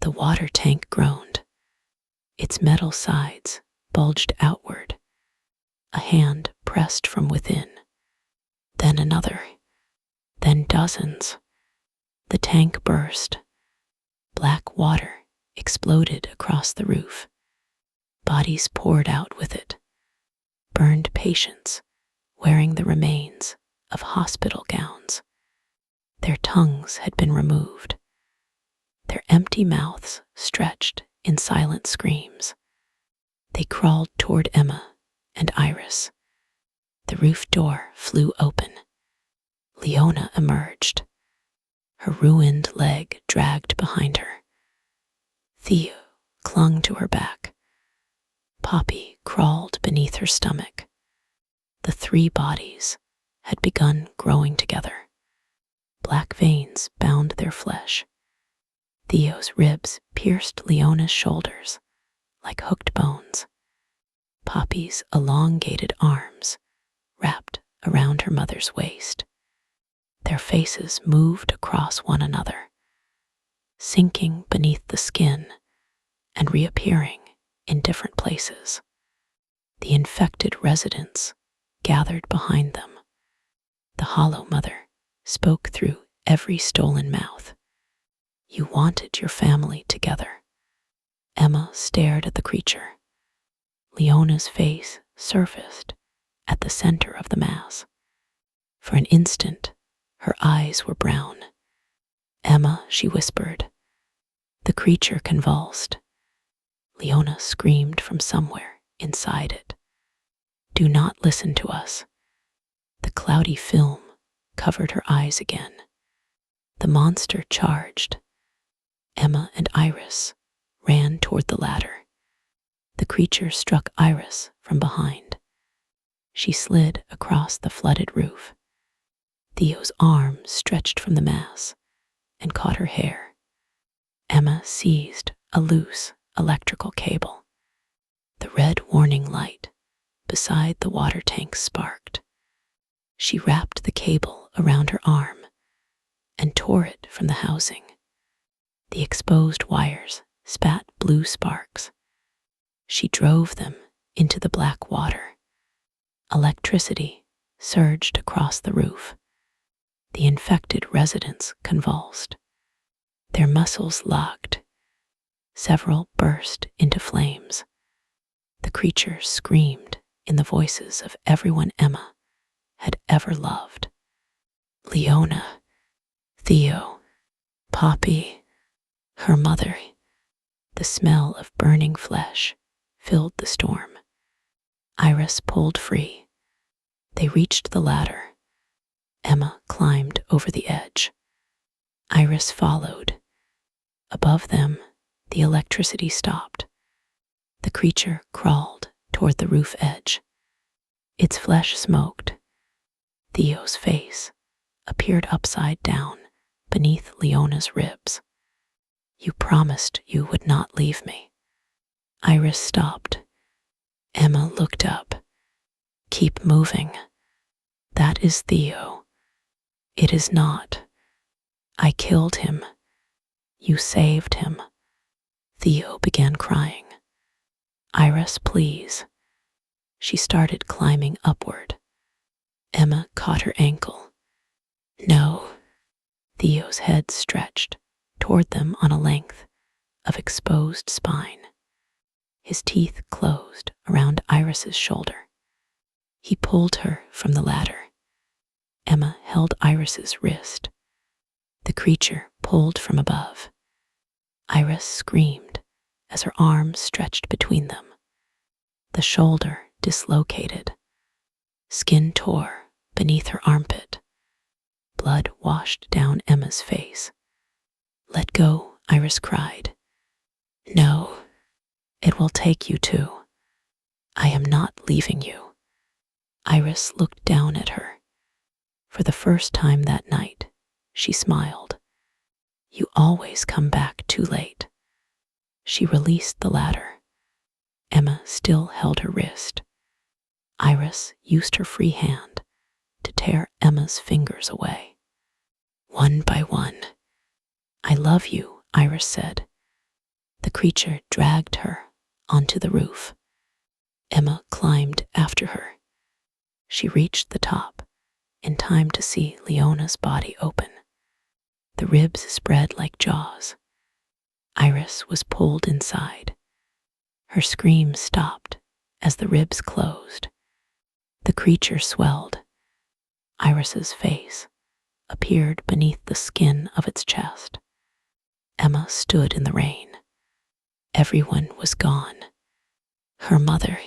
The water tank groaned. Its metal sides bulged outward. A hand pressed from within. Then another. Then dozens. The tank burst. Black water exploded across the roof. Bodies poured out with it. Burned patients wearing the remains of hospital gowns. Their tongues had been removed. Their empty mouths stretched in silent screams. They crawled toward Emma and Iris. The roof door flew open. Leona emerged. Her ruined leg dragged behind her. Theo clung to her back. Poppy crawled beneath her stomach. The three bodies had begun growing together. Black veins bound their flesh. Theo's ribs pierced Leona's shoulders like hooked bones. Poppy's elongated arms wrapped around her mother's waist. Their faces moved across one another, sinking beneath the skin and reappearing in different places. The infected residents gathered behind them. The Hollow Mother spoke through every stolen mouth. You wanted your family together. Emma stared at the creature. Leona's face surfaced at the center of the mass. For an instant, her eyes were brown. Emma, she whispered. The creature convulsed. Leona screamed from somewhere inside it. Do not listen to us. The cloudy film covered her eyes again. The monster charged. Emma and Iris ran toward the ladder. The creature struck Iris from behind. She slid across the flooded roof. Theo's arm stretched from the mass and caught her hair. Emma seized a loose electrical cable. The red warning light beside the water tank sparked. She wrapped the cable around her arm and tore it from the housing. The exposed wires spat blue sparks. She drove them into the black water. Electricity surged across the roof. The infected residents convulsed. Their muscles locked. Several burst into flames. The creature screamed in the voices of everyone Emma had ever loved. Leona, Theo, Poppy, her mother. The smell of burning flesh filled the storm. Iris pulled free. They reached the ladder. Emma climbed over the edge. Iris followed. Above them, the electricity stopped. The creature crawled toward the roof edge. Its flesh smoked. Theo's face appeared upside down beneath Leona's ribs. You promised you would not leave me. Iris stopped. Emma looked up. Keep moving. That is Theo. It is not. I killed him. You saved him. Theo began crying. Iris, please. She started climbing upward. Emma caught her ankle. No. Theo's head stretched toward them on a length of exposed spine. His teeth closed around Iris's shoulder. He pulled her from the ladder. Emma held Iris's wrist. The creature pulled from above. Iris screamed as her arms stretched between them. The shoulder dislocated. Skin tore beneath her armpit. Blood washed down Emma's face. Let go, Iris cried. No, it will take you too. I am not leaving you. Iris looked down at her. For the first time that night, she smiled. You always come back too late. She released the ladder. Emma still held her wrist. Iris used her free hand to tear Emma's fingers away. One by one. I love you, Iris said. The creature dragged her onto the roof. Emma climbed after her. She reached the top in time to see Leona's body open. The ribs spread like jaws. Iris was pulled inside. Her scream stopped as the ribs closed. The creature swelled. Iris's face appeared beneath the skin of its chest. Emma stood in the rain. Everyone was gone. Her mother,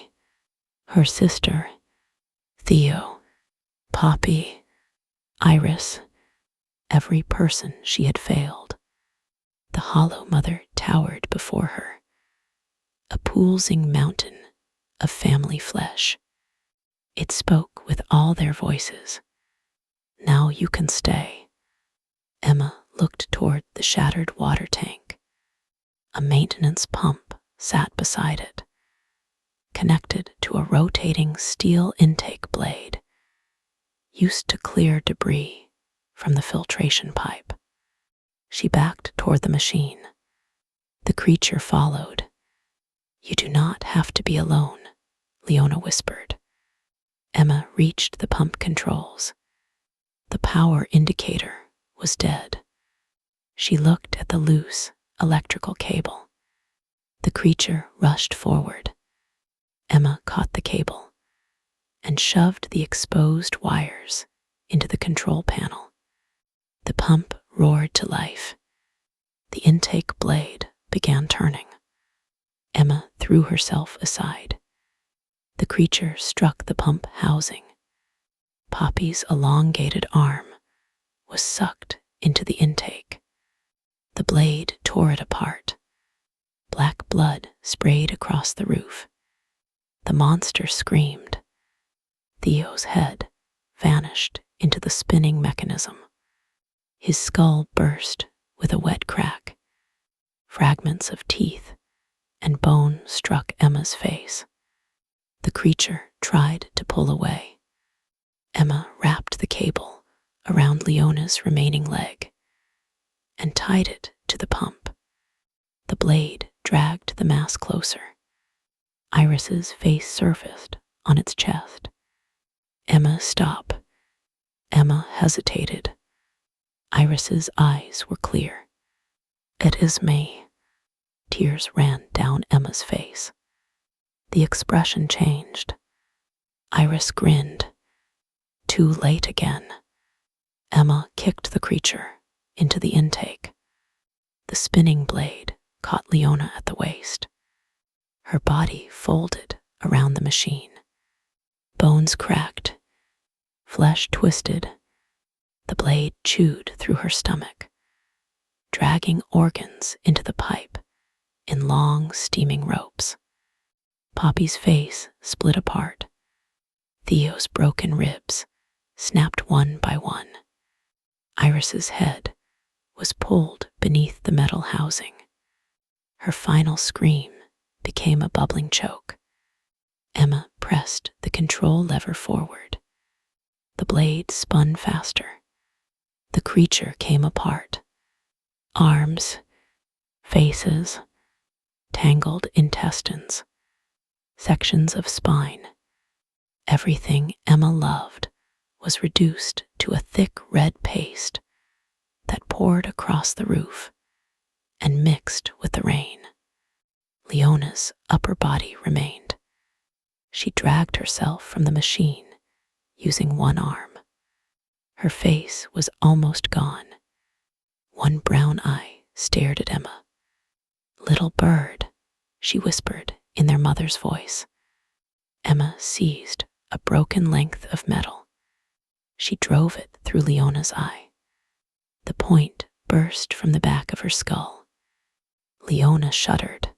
her sister, Theo, Poppy, Iris, every person she had failed. The Hollow Mother towered before her, a pulsing mountain of family flesh. It spoke with all their voices. Now you can stay. Emma looked toward the shattered water tank. A maintenance pump sat beside it, connected to a rotating steel intake blade, used to clear debris from the filtration pipe. She backed toward the machine. The creature followed. "You do not have to be alone," Leona whispered. Emma reached the pump controls. The power indicator was dead. She looked at the loose electrical cable. The creature rushed forward. Emma caught the cable and shoved the exposed wires into the control panel. The pump roared to life. The intake blade began turning. Emma threw herself aside. The creature struck the pump housing. Poppy's elongated arm was sucked into the intake. The blade tore it apart. Black blood sprayed across the roof. The monster screamed. Theo's head vanished into the spinning mechanism. His skull burst with a wet crack. Fragments of teeth and bone struck Emma's face. The creature tried to pull away. Emma wrapped the cable around Leona's remaining leg and tied it to the pump. The blade dragged the mass closer. Iris's face surfaced on its chest. "Emma, stop." Emma hesitated. Iris's eyes were clear. "It is me." Tears ran down Emma's face. The expression changed. Iris grinned. Too late again. Emma kicked the creature into the intake. The spinning blade caught Leona at the waist. Her body folded around the machine. Bones cracked. Flesh twisted. The blade chewed through her stomach, dragging organs into the pipe in long, steaming ropes. Poppy's face split apart. Theo's broken ribs snapped one by one. Iris's head was pulled beneath the metal housing. Her final scream became a bubbling choke. Emma pressed the control lever forward. The blade spun faster. The creature came apart. Arms, faces, tangled intestines, sections of spine. Everything Emma loved was reduced to a thick red paste that poured across the roof and mixed with the rain. Leona's upper body remained. She dragged herself from the machine using one arm. Her face was almost gone. One brown eye stared at Emma. "Little bird," she whispered in their mother's voice. Emma seized a broken length of metal. She drove it through Leona's eye. The point burst from the back of her skull. Leona shuddered.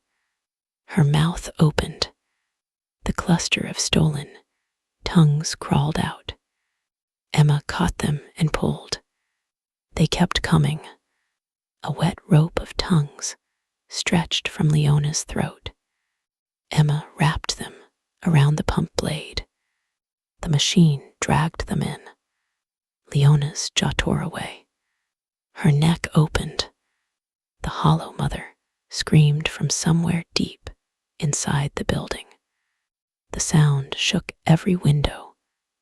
Her mouth opened. The cluster of stolen tongues crawled out. Emma caught them and pulled. They kept coming. A wet rope of tongues stretched from Leona's throat. Emma wrapped them around the pump blade. The machine dragged them in. Leona's jaw tore away. Her neck opened. The Hollow Mother screamed from somewhere deep inside the building. The sound shook every window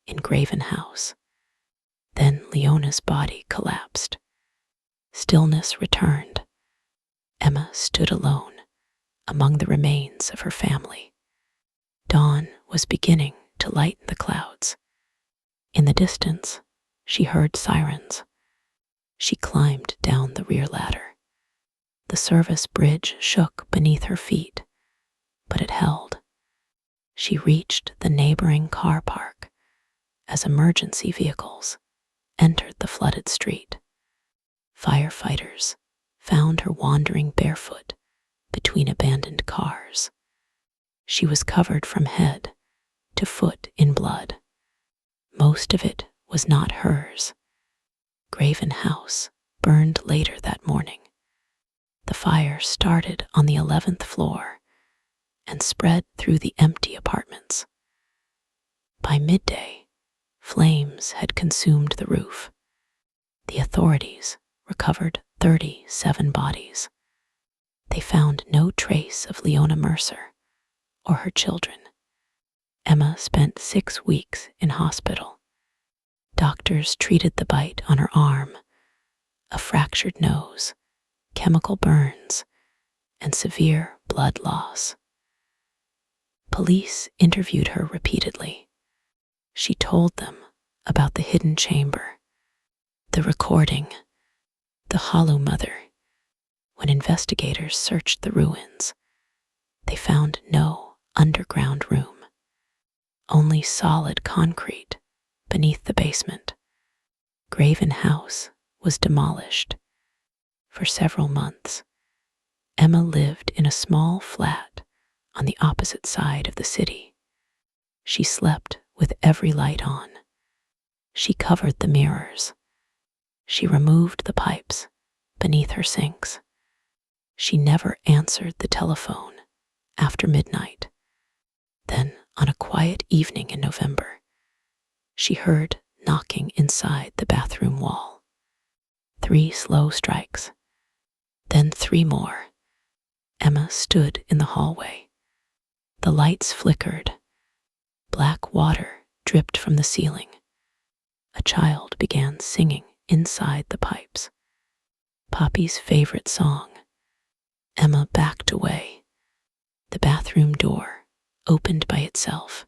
in Graven House. Then Leona's body collapsed. Stillness returned. Emma stood alone among the remains of her family. Dawn was beginning to lighten the clouds. In the distance, she heard sirens. She climbed down the rear ladder. The service bridge shook beneath her feet, but it held. She reached the neighboring car park as emergency vehicles entered the flooded street. Firefighters found her wandering barefoot between abandoned cars. She was covered from head to foot in blood. Most of it was not hers. Graven House burned later that morning. The fire started on the 11th floor and spread through the empty apartments. By midday, flames had consumed the roof. The authorities recovered 37 bodies. They found no trace of Leona Mercer or her children. Emma spent 6 weeks in hospital. Doctors treated the bite on her arm, a fractured nose, chemical burns, and severe blood loss. Police interviewed her repeatedly. She told them about the hidden chamber, the recording, the hollow mother. When investigators searched the ruins, they found no underground room, only solid concrete beneath the basement. Graven House was demolished. For several months, Emma lived in a small flat on the opposite side of the city. She slept with every light on. She covered the mirrors. She removed the pipes beneath her sinks. She never answered the telephone after midnight. Then, on a quiet evening in November, she heard knocking inside the bathroom wall. 3 slow strikes, then 3 more. Emma stood in the hallway. The lights flickered. Black water dripped from the ceiling. A child began singing inside the pipes. Poppy's favorite song. Emma backed away. The bathroom door opened by itself.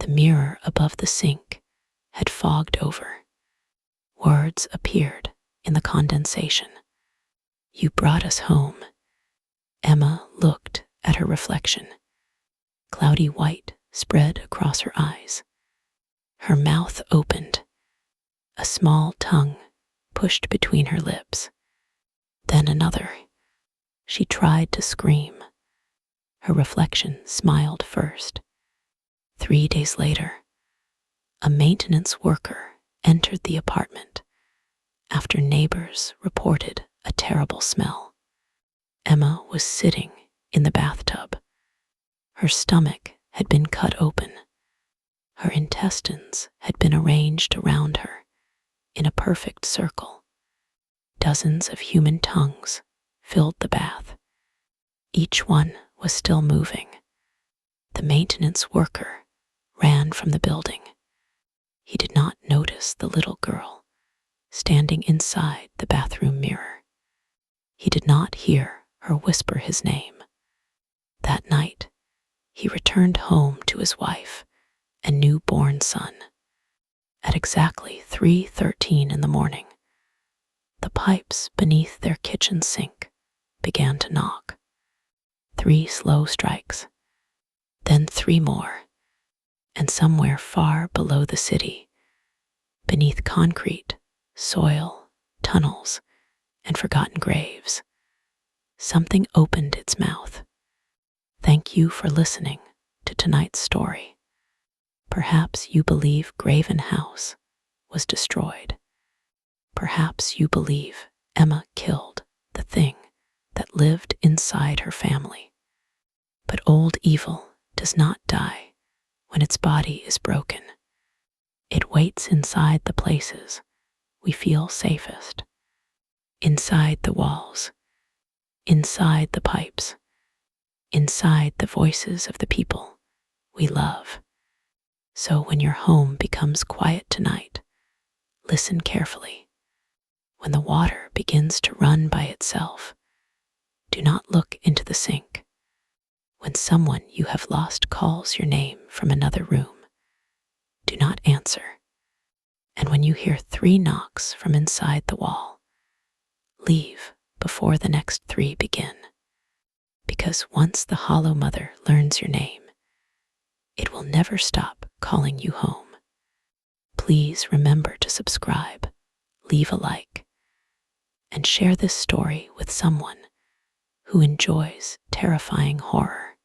The mirror above the sink had fogged over. Words appeared in the condensation. "You brought us home." Emma looked at her reflection. Cloudy white spread across her eyes. Her mouth opened. A small tongue pushed between her lips. Then another. She tried to scream. Her reflection smiled first. 3 days later, a maintenance worker entered the apartment after neighbors reported a terrible smell. Emma was sitting in the bathtub. Her stomach had been cut open. Her intestines had been arranged around her in a perfect circle. Dozens of human tongues filled the bath. Each one was still moving. The maintenance worker ran from the building. He did not notice the little girl standing inside the bathroom mirror. He did not hear her whisper his name. That night, he returned home to his wife and newborn son. At exactly 3:13 in the morning, the pipes beneath their kitchen sink began to knock. 3 slow strikes, then 3 more, and somewhere far below the city, beneath concrete, soil, tunnels, and forgotten graves, something opened its mouth. Thank you for listening to tonight's story. Perhaps you believe Graven House was destroyed. Perhaps you believe Emma killed the thing that lived inside her family. But old evil does not die when its body is broken. It waits inside the places we feel safest, inside the walls, inside the pipes, inside the voices of the people we love. So when your home becomes quiet tonight, listen carefully. When the water begins to run by itself, do not look into the sink. When someone you have lost calls your name from another room, do not answer. And when you hear 3 knocks from inside the wall, leave before the next 3 begin. Because once the hollow mother learns your name, it will never stop calling you home. Please remember to subscribe, leave a like, and share this story with someone who enjoys terrifying horror.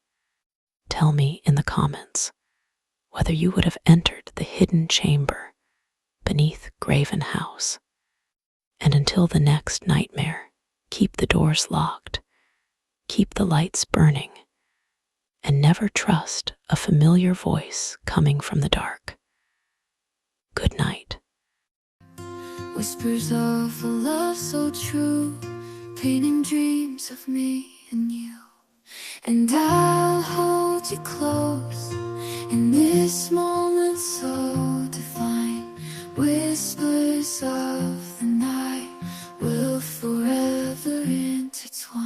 Tell me in the comments whether you would have entered the hidden chamber beneath Graven House. And until the next nightmare, keep the doors locked, keep the lights burning, and never trust a familiar voice coming from the dark. Good night. Whispers of a love so true, painting dreams of me and you. and I'll hold you close in this moment so divine. Whispers of the night will forever intertwine.